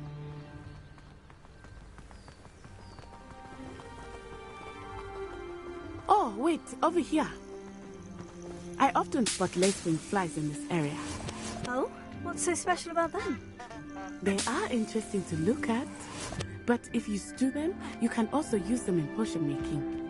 Oh, wait, over here. I often spot lacewing flies in this area. Oh? What's so special about them? They are interesting to look at, but if you stew them, you can also use them in potion making.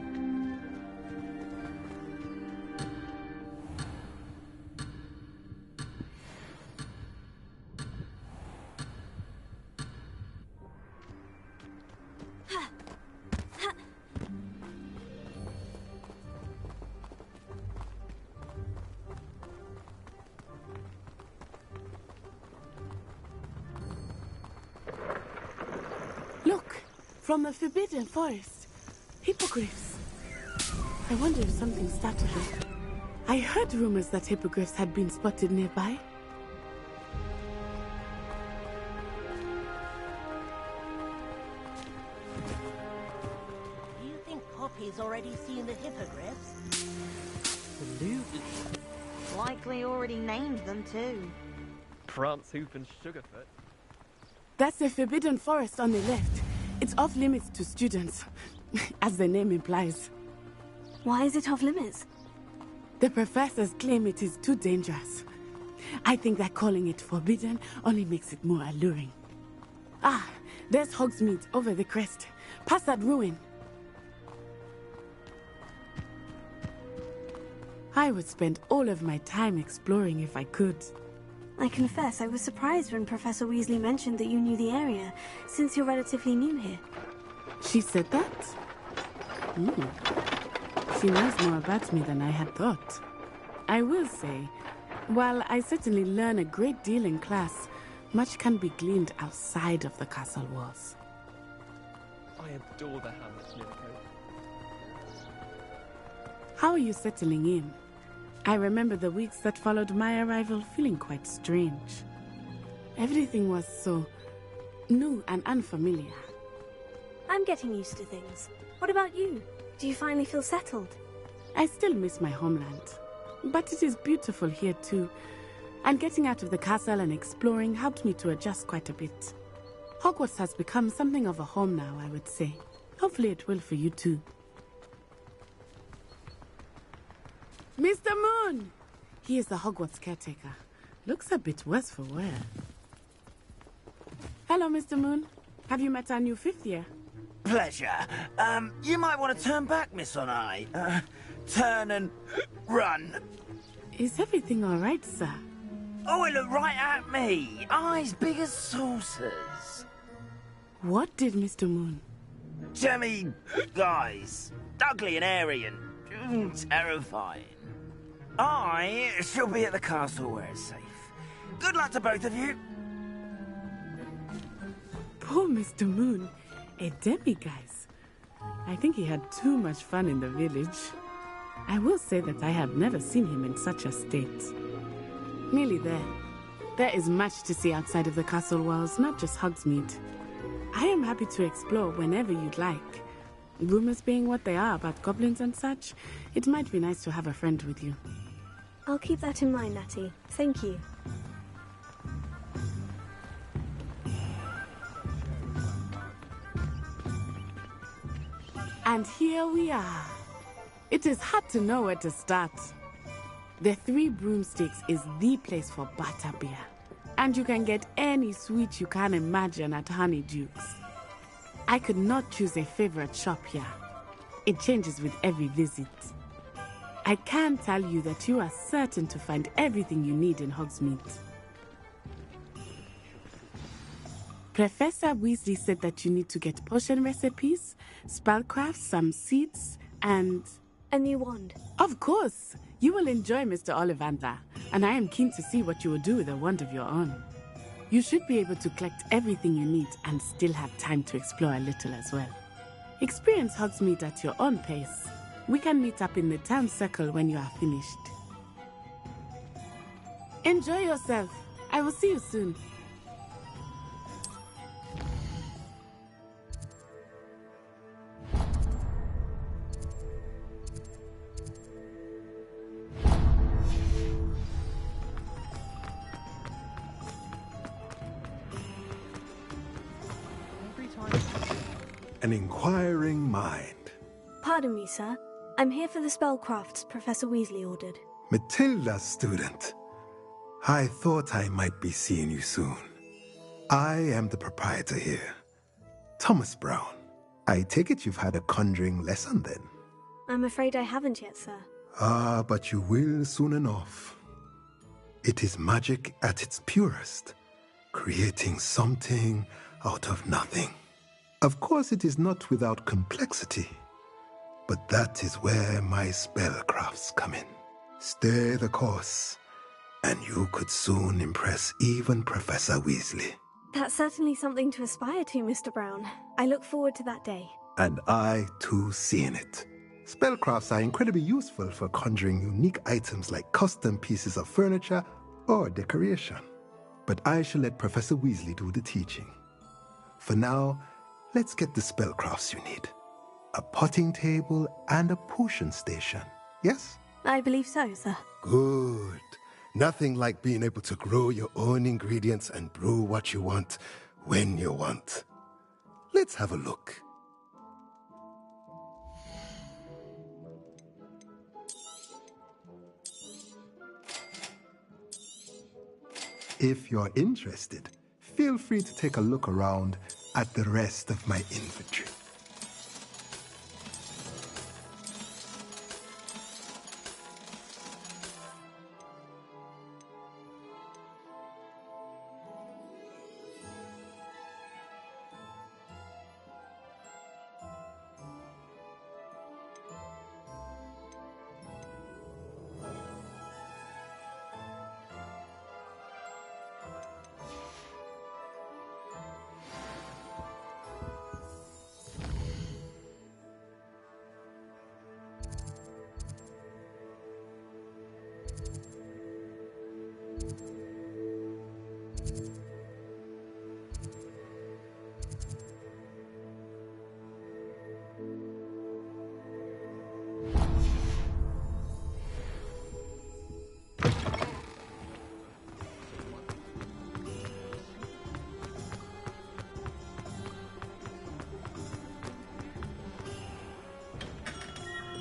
Look, from the Forbidden Forest. Hippogriffs. I wonder if something started them. I heard rumors that hippogriffs had been spotted nearby. Do you think Poppy's already seen the hippogriffs? Absolutely. Likely already named them too. Prance, Hoop, and Sugarfoot. That's the Forbidden Forest on the left. It's off limits to students, as the name implies. Why is it off limits? The professors claim it is too dangerous. I think that calling it forbidden only makes it more alluring. Ah, there's Hogsmeade over the crest. Past that ruin. I would spend all of my time exploring if I could. I confess I was surprised when Professor Weasley mentioned that you knew the area, since you're relatively new here. She said that? She knows more about me than I had thought. I will say, while I certainly learn a great deal in class, much can be gleaned outside of the castle walls. I adore the Hamlet Lyrico. How are you settling in? I remember the weeks that followed my arrival feeling quite strange. Everything was so new and unfamiliar. I'm getting used to things. What about you? Do you finally feel settled? I still miss my homeland, but it is beautiful here too. And getting out of the castle and exploring helped me to adjust quite a bit. Hogwarts has become something of a home now, I would say. Hopefully it will for you too. Mr. Moon! He is the Hogwarts caretaker. Looks a bit worse for wear. Hello, Mr. Moon. Have you met our new 5th year? Pleasure. You might want to turn back, Miss Onai. Turn and run. Is everything all right, sir? Oh, it looked right at me. Eyes big as saucers. What did Mr. Moon? Jemmy, guys. Ugly and airy and terrifying. I shall be at the castle where it's safe. Good luck to both of you. Poor Mr. Moon. A demiguise. I think he had too much fun in the village. I will say that I have never seen him in such a state. Nearly there. There is much to see outside of the castle walls, not just Hogsmeade. I am happy to explore whenever you'd like. Rumors being what they are about goblins and such, it might be nice to have a friend with you. I'll keep that in mind, Natty. Thank you. And here we are. It is hard to know where to start. The 3 Broomsticks is the place for butterbeer. And you can get any sweet you can imagine at Honeyduke's. I could not choose a favorite shop here. It changes with every visit. I can tell you that you are certain to find everything you need in Hogsmeade. Professor Weasley said that you need to get potion recipes, spellcrafts, some seeds, and... a new wand. Of course! You will enjoy Mr. Ollivander, and I am keen to see what you will do with a wand of your own. You should be able to collect everything you need and still have time to explore a little as well. Experience Hogsmeade at your own pace. We can meet up in the town circle when you are finished. Enjoy yourself. I will see you soon. An inquiring mind. Pardon me, sir. I'm here for the spellcrafts Professor Weasley ordered. Matilda, student. I thought I might be seeing you soon. I am the proprietor here, Thomas Brown. I take it you've had a conjuring lesson then? I'm afraid I haven't yet, sir. Ah, but you will soon enough. It is magic at its purest, creating something out of nothing. Of course, it is not without complexity, but that is where my spellcrafts come in. Stay the course, and you could soon impress even Professor Weasley. That's certainly something to aspire to, Mr. Brown. I look forward to that day. And I, too, seeing it. Spellcrafts are incredibly useful for conjuring unique items like custom pieces of furniture or decoration. But I shall let Professor Weasley do the teaching. For now, let's get the spellcrafts you need. A potting table and a potion station, yes? I believe so, sir. Good. Nothing like being able to grow your own ingredients and brew what you want when you want. Let's have a look. If you're interested, feel free to take a look around at the rest of my inventory.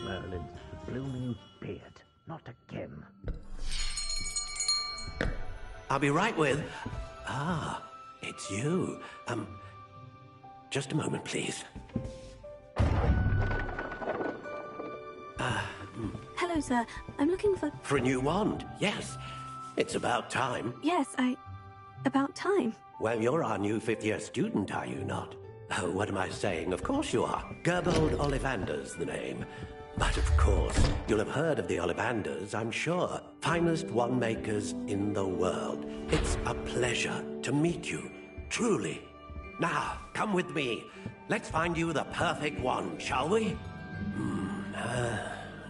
Merlin's blooming beard. Not again. I'll be right with... Ah, it's you. Just a moment, please. Hello, sir. I'm looking for... For a new wand, yes. It's about time. Yes, about time. Well, you're our new fifth-year student, are you not? Oh, what am I saying? Of course you are. Gerbold Ollivander's the name. But of course, you'll have heard of the Ollivanders, I'm sure. Finest wand makers in the world. It's a pleasure to meet you, truly. Now, come with me. Let's find you the perfect wand, shall we?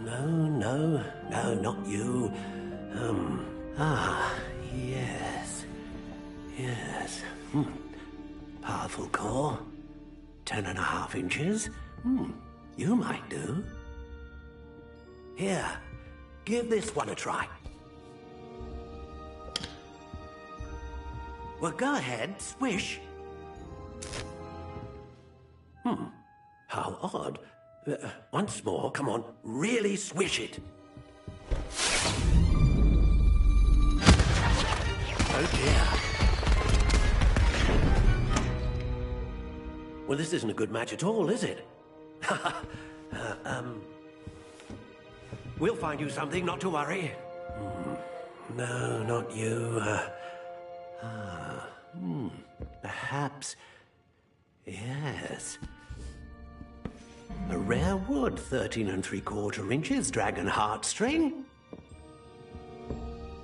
No, not you. Yes. Powerful core. 10.5 inches. You might do. Here, give this one a try. Well, go ahead, swish. How odd. Once more, come on, really swish it. Oh dear. Well, this isn't a good match at all, is it? We'll find you something, not to worry. No, not you. Perhaps... Yes. A rare wood, 13 3/4 inches, dragon heartstring.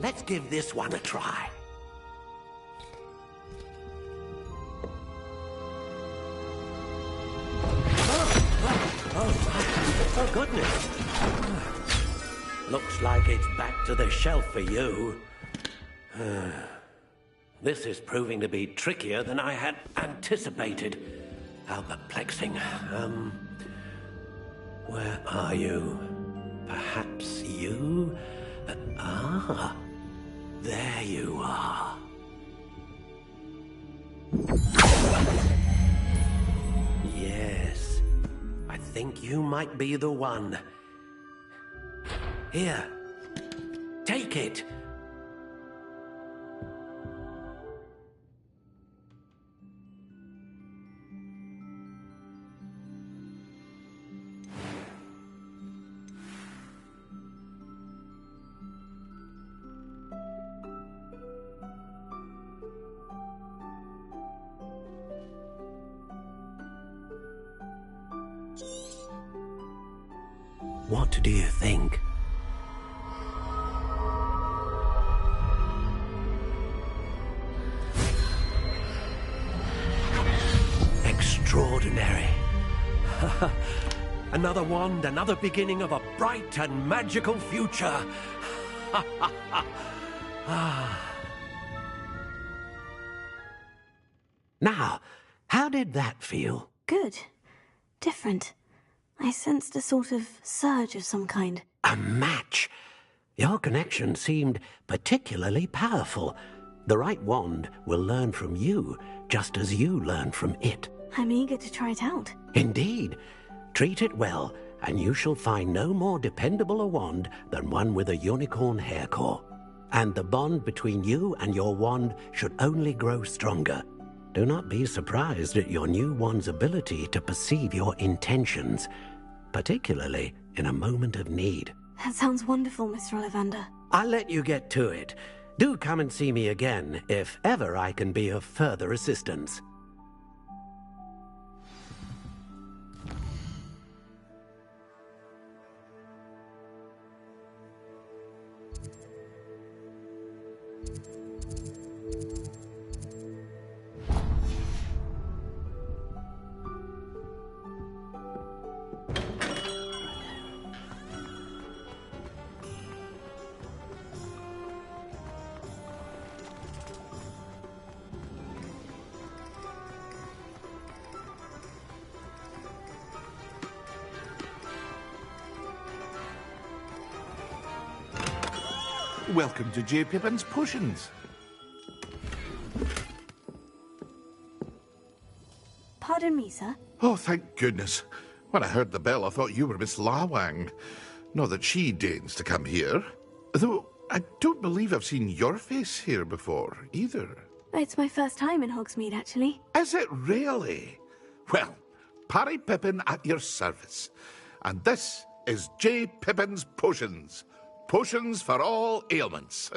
Let's give this one a try. Oh, goodness. Looks like it's back to the shelf for you. This is proving to be trickier than I had anticipated. How perplexing. Where are you? Perhaps you? There you are. Yes, I think you might be the one. Here, take it. What do you think? Extraordinary. Another wand, another beginning of a bright and magical future. Now, how did that feel? Good. Different. I sensed a sort of surge of some kind. A match? Your connection seemed particularly powerful. The right wand will learn from you, just as you learn from it. I'm eager to try it out. Indeed. Treat it well, and you shall find no more dependable a wand than one with a unicorn hair core. And the bond between you and your wand should only grow stronger. Do not be surprised at your new wand's ability to perceive your intentions, particularly in a moment of need. That sounds wonderful, Mr. Ollivander. I'll let you get to it. Do come and see me again if ever I can be of further assistance. Welcome to J. Pippin's Potions. Pardon me, sir. Oh, thank goodness. When I heard the bell, I thought you were Miss Lawang. Not that she deigns to come here. Though, I don't believe I've seen your face here before, either. It's my first time in Hogsmeade, actually. Is it really? Well, Parry Pippin at your service. And this is J. Pippin's Potions. Potions for all ailments.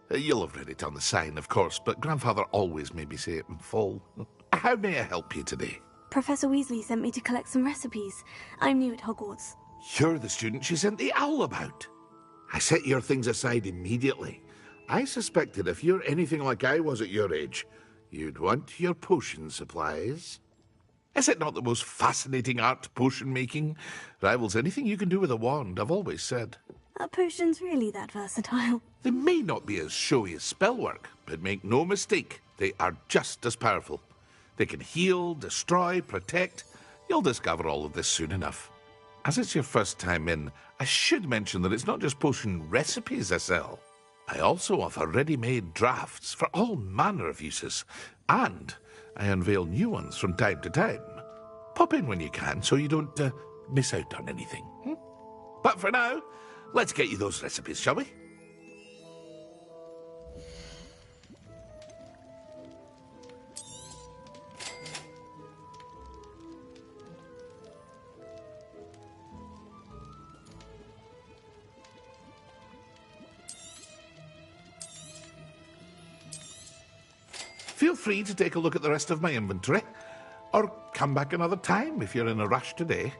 You'll have read it on the sign, of course, but Grandfather always made me say it in full. How may I help you today? Professor Weasley sent me to collect some recipes. I'm new at Hogwarts. You're the student she sent the owl about. I set your things aside immediately. I suspected if you're anything like I was at your age, you'd want your potion supplies. Is it not the most fascinating art, potion making? Rivals anything you can do with a wand, I've always said. Are potions really that versatile? They may not be as showy as spellwork, but make no mistake, they are just as powerful. They can heal, destroy, protect. You'll discover all of this soon enough. As it's your first time in, I should mention that it's not just potion recipes I sell. I also offer ready-made drafts for all manner of uses, and I unveil new ones from time to time. Pop in when you can so you don't miss out on anything. But for now, let's get you those recipes, shall we? Feel free to take a look at the rest of my inventory, or come back another time if you're in a rush today.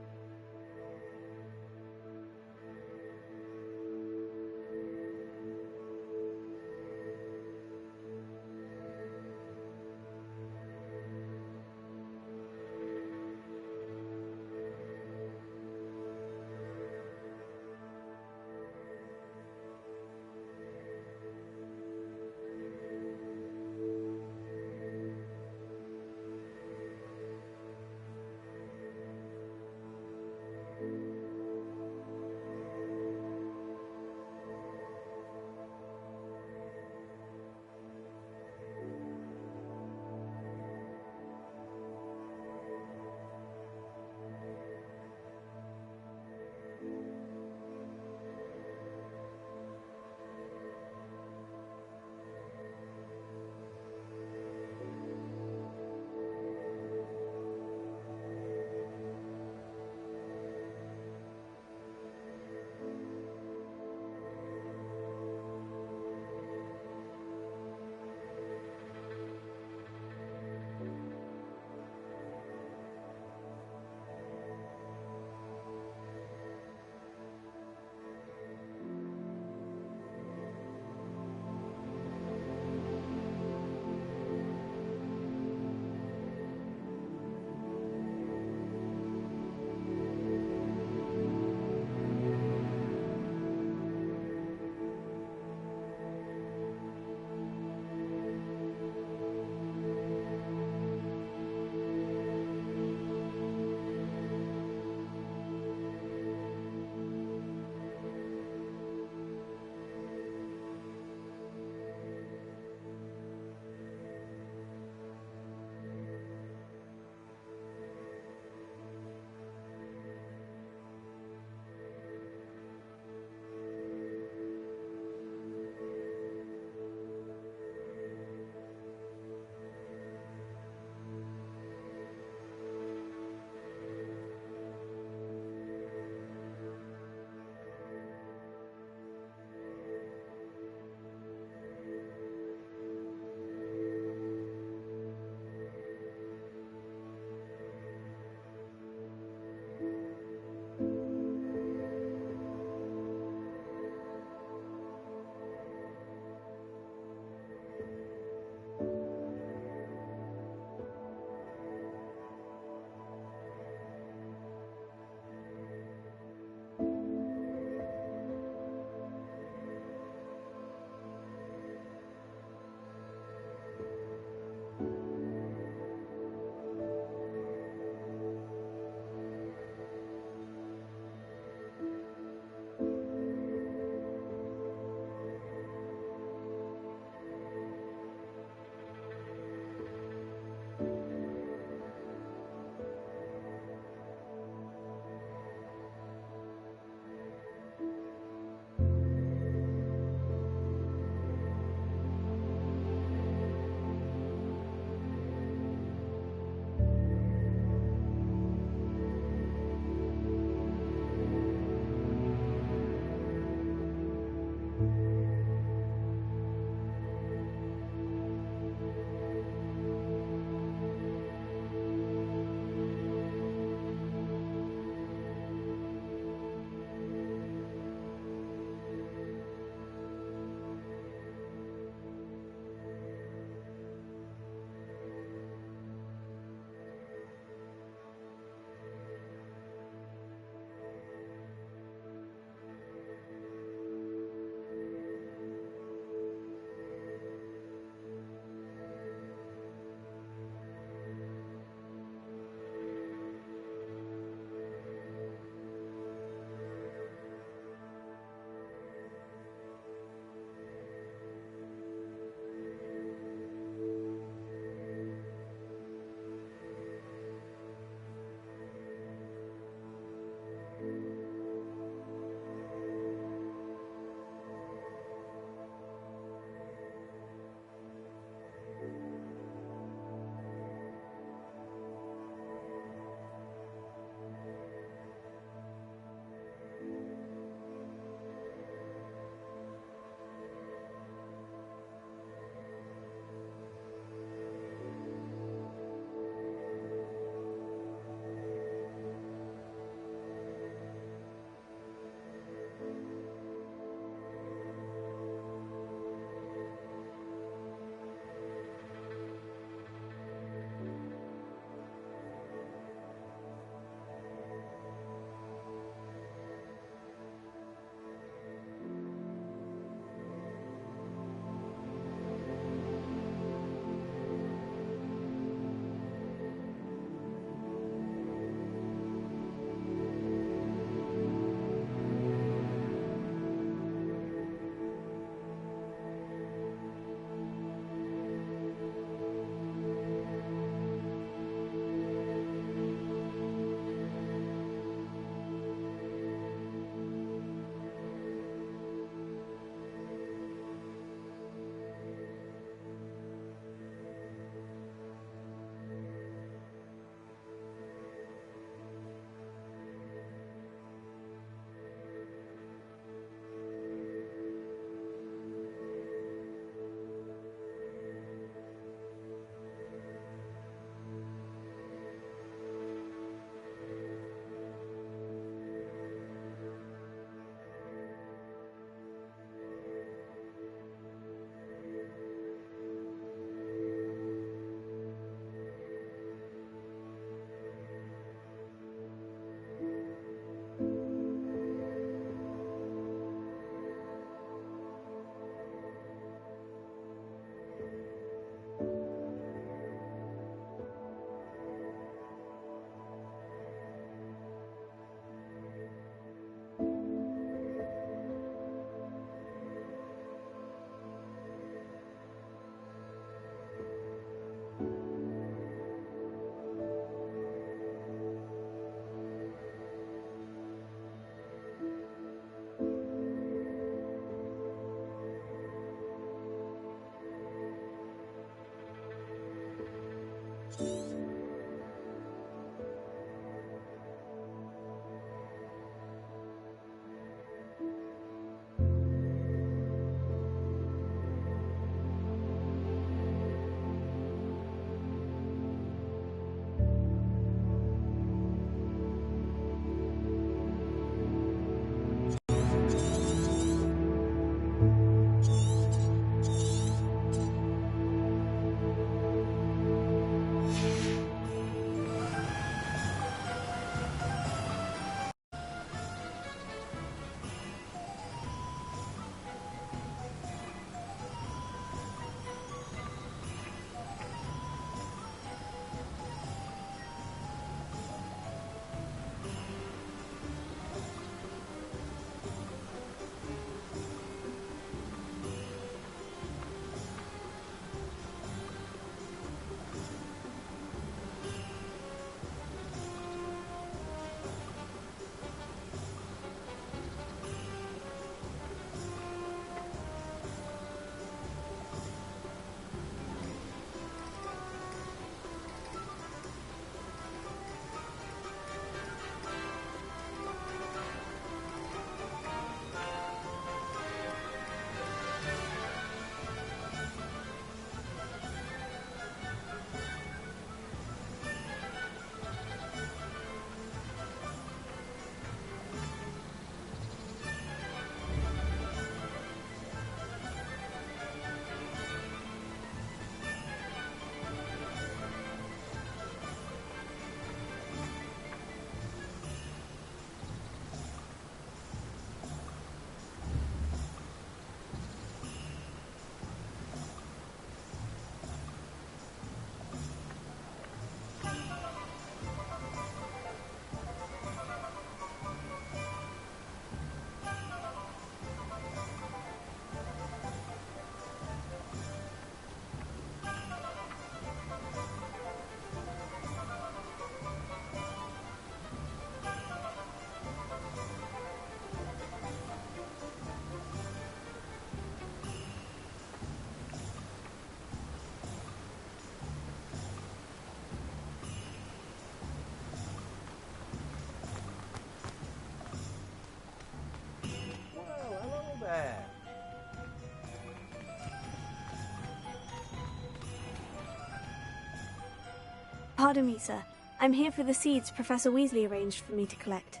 Pardon me, sir. I'm here for the seeds Professor Weasley arranged for me to collect.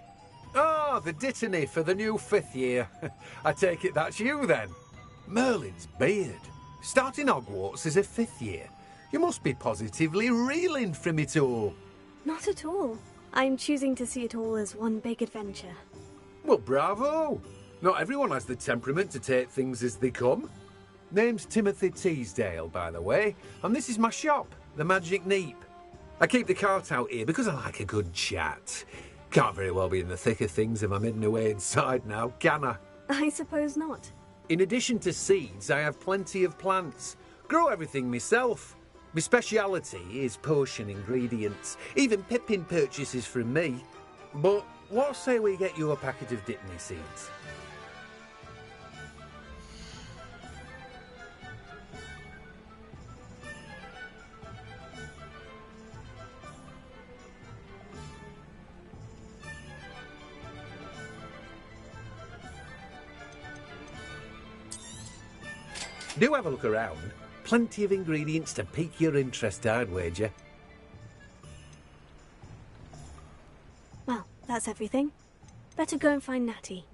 Ah, the dittany for the new 5th year. I take it that's you, then. Merlin's beard. Starting Hogwarts as a 5th year. You must be positively reeling from it all. Not at all. I'm choosing to see it all as one big adventure. Well, bravo. Not everyone has the temperament to take things as they come. Name's Timothy Teasdale, by the way, and this is my shop, the Magic Neep. I keep the cart out here because I like a good chat. Can't very well be in the thick of things if I'm hidden away inside now, can I? I suppose not. In addition to seeds, I have plenty of plants. Grow everything myself. My speciality is potion ingredients. Even Pippin purchases from me. But what say we get you a packet of Dittany seeds? Do have a look around. Plenty of ingredients to pique your interest, I'd wager. Well, that's everything. Better go and find Natty.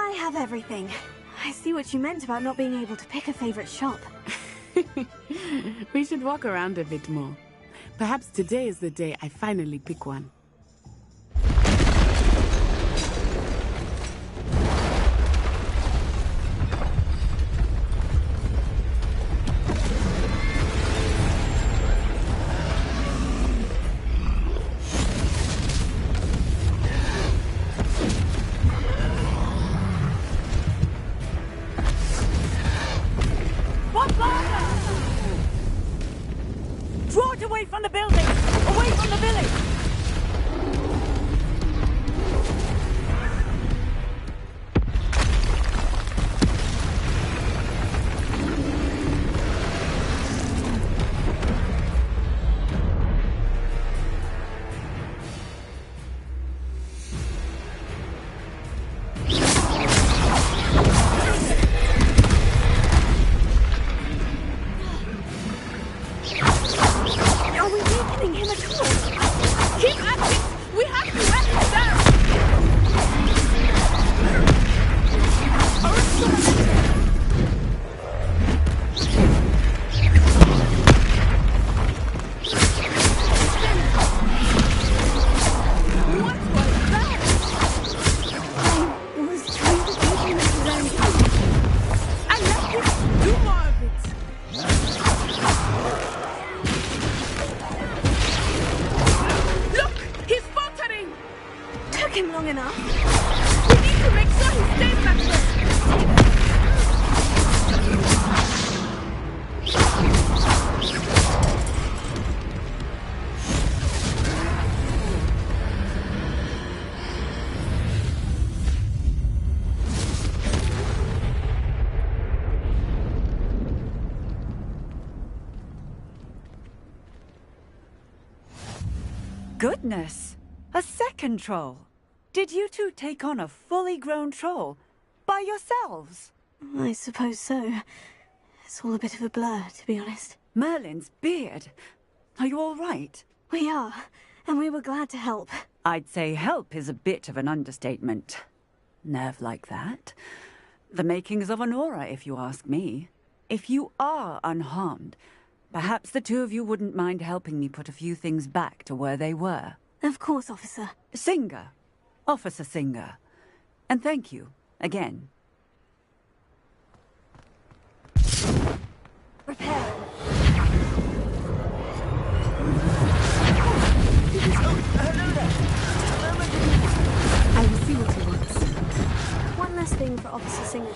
I have everything. I see what you meant about not being able to pick a favorite shop. We should walk around a bit more. Perhaps today is the day I finally pick one. Draw it away from the building! Away from the village! Are we weakening him at all? Keep at it! We have to let him down! What was that? I was trying to keep him at his own time. And let him do more of it! Look! He's faltering! Took him long enough. We need to make sure he stays back there! Goodness! A second troll! Did you two take on a fully grown troll? By yourselves? I suppose so. It's all a bit of a blur, to be honest. Merlin's beard. Are you all right? We are, and we were glad to help. I'd say help is a bit of an understatement. Nerve like that. The makings of an aura, if you ask me. If you are unharmed, perhaps the two of you wouldn't mind helping me put a few things back to where they were. Of course, officer. Singer. Officer Singer. And thank you, again. Repair. I will see what he wants. One less thing for Officer Singer.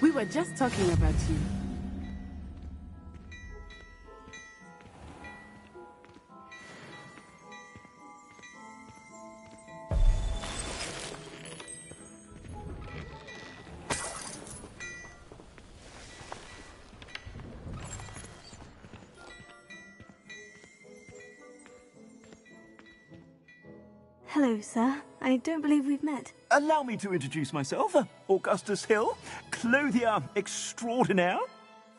We were just talking about you. Hello, sir. I don't believe we've met. Allow me to introduce myself, Augustus Hill, clothier extraordinaire.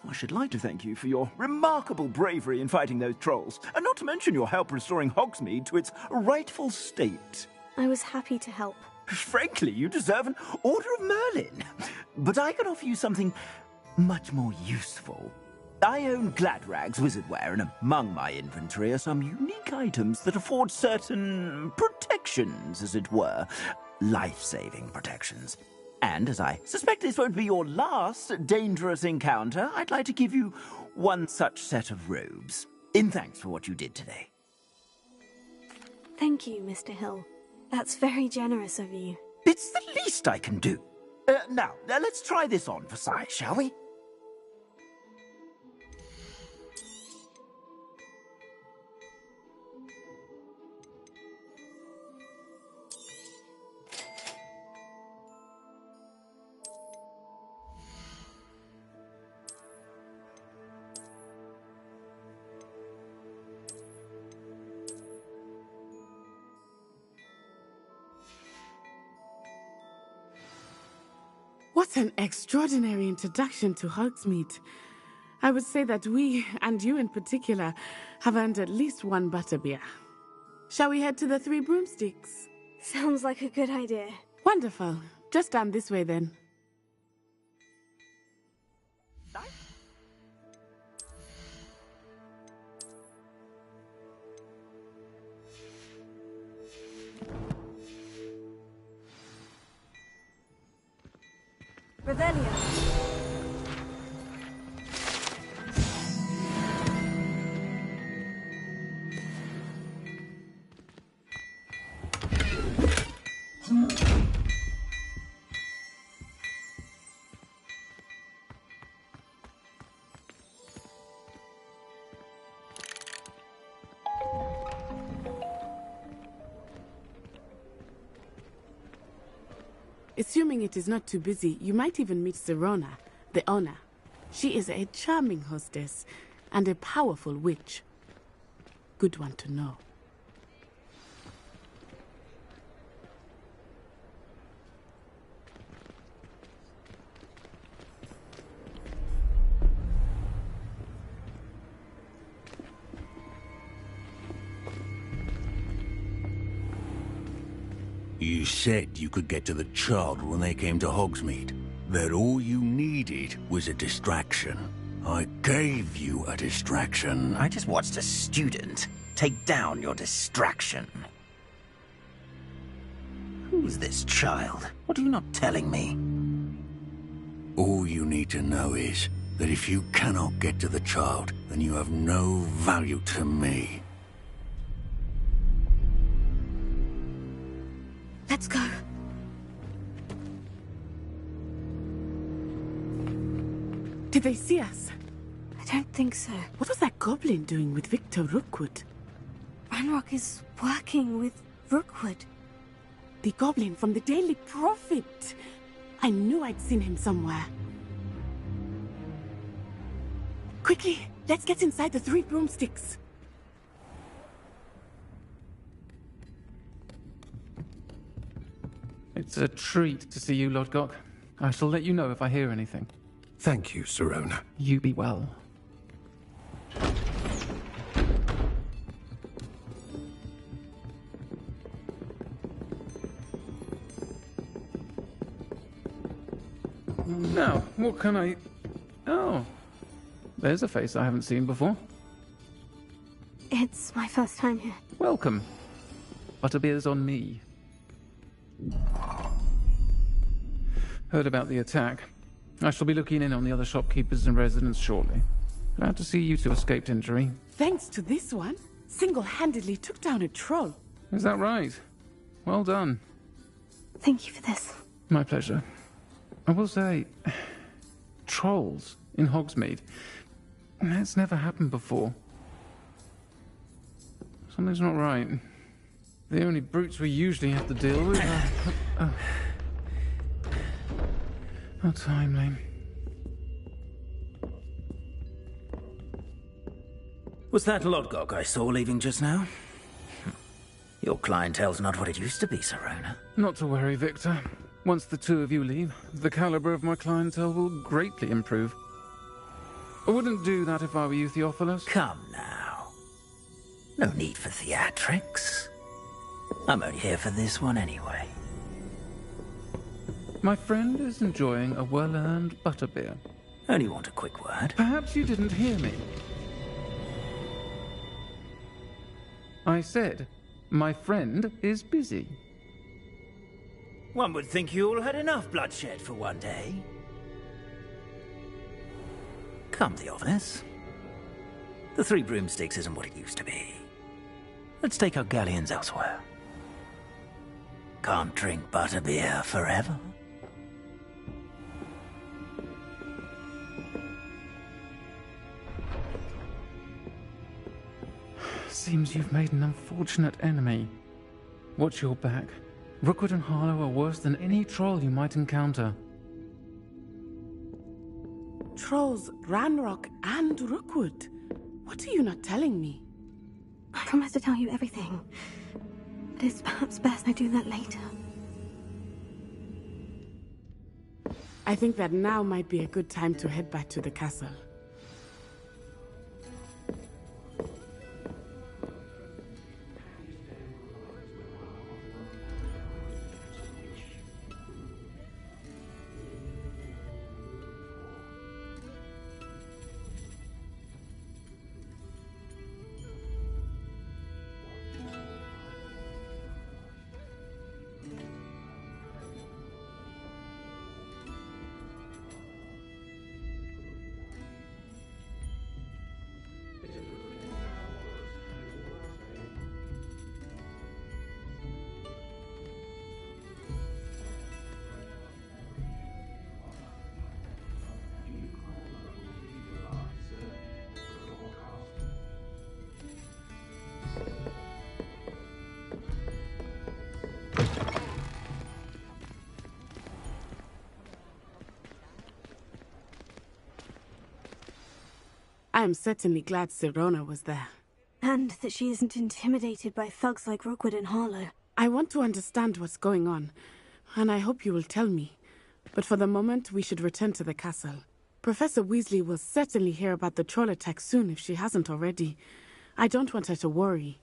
I should like to thank you for your remarkable bravery in fighting those trolls, and not to mention your help restoring Hogsmeade to its rightful state. I was happy to help. Frankly, you deserve an Order of Merlin. But I can offer you something much more useful. I own Gladrag's wizardware, and among my inventory are some unique items that afford certain protections, as it were. Life-saving protections. And as I suspect this won't be your last dangerous encounter, I'd like to give you one such set of robes, in thanks for what you did today. Thank you, Mr. Hill. That's very generous of you. It's the least I can do. Now, let's try this on for size, shall we? What an extraordinary introduction to Hogsmeade. I would say that we, and you in particular, have earned at least one butterbeer. Shall we head to the Three Broomsticks? Sounds like a good idea. Wonderful. Just down this way then. Revelio. Assuming it is not too busy, you might even meet Sirona, the owner. She is a charming hostess and a powerful witch. Good one to know. You said you could get to the child when they came to Hogsmeade. That all you needed was a distraction. I gave you a distraction. I just watched a student take down your distraction. Who's this child? What are you not telling me? All you need to know is that if you cannot get to the child, then you have no value to me. Let's go. Did they see us? I don't think so. What was that goblin doing with Victor Rookwood? Ranrock is working with Rookwood. The goblin from the Daily Prophet. I knew I'd seen him somewhere. Quickly, let's get inside the Three Broomsticks. It's a treat to see you, Lodgok. I shall let you know if I hear anything. Thank you, Sirona. You be well. Now, what can I... Oh, there's a face I haven't seen before. It's my first time here. Welcome. Butterbeer's on me. Heard about the attack. I shall be looking in on the other shopkeepers and residents shortly. Glad to see you two escaped injury. Thanks to this one, single-handedly took down a troll. Is that right? Well done. Thank you for this. My pleasure. I will say, trolls in Hogsmeade. That's never happened before. Something's not right. The only brutes we usually have to deal with are... How timely. Was that Lodgok I saw leaving just now? Your clientele's not what it used to be, Sirona. Not to worry, Victor. Once the two of you leave, the caliber of my clientele will greatly improve. I wouldn't do that if I were you, Theophilus. Come now. No need for theatrics. I'm only here for this one anyway. My friend is enjoying a well-earned butterbeer. Only want a quick word. Perhaps you didn't hear me. I said, my friend is busy. One would think you all had enough bloodshed for one day. Come, Theophilus. The Three Broomsticks isn't what it used to be. Let's take our galleons elsewhere. Can't drink butterbeer forever. Seems you've made an unfortunate enemy. Watch your back. Rookwood and Harlow are worse than any troll you might encounter. Trolls, Ranrock, and Rookwood. What are you not telling me? I promise to tell you everything. But it's perhaps best I do that later. I think that now might be a good time to head back to the castle. I am certainly glad Sirona was there. And that she isn't intimidated by thugs like Rookwood and Harlow. I want to understand what's going on, and I hope you will tell me. But for the moment, we should return to the castle. Professor Weasley will certainly hear about the troll attack soon if she hasn't already. I don't want her to worry.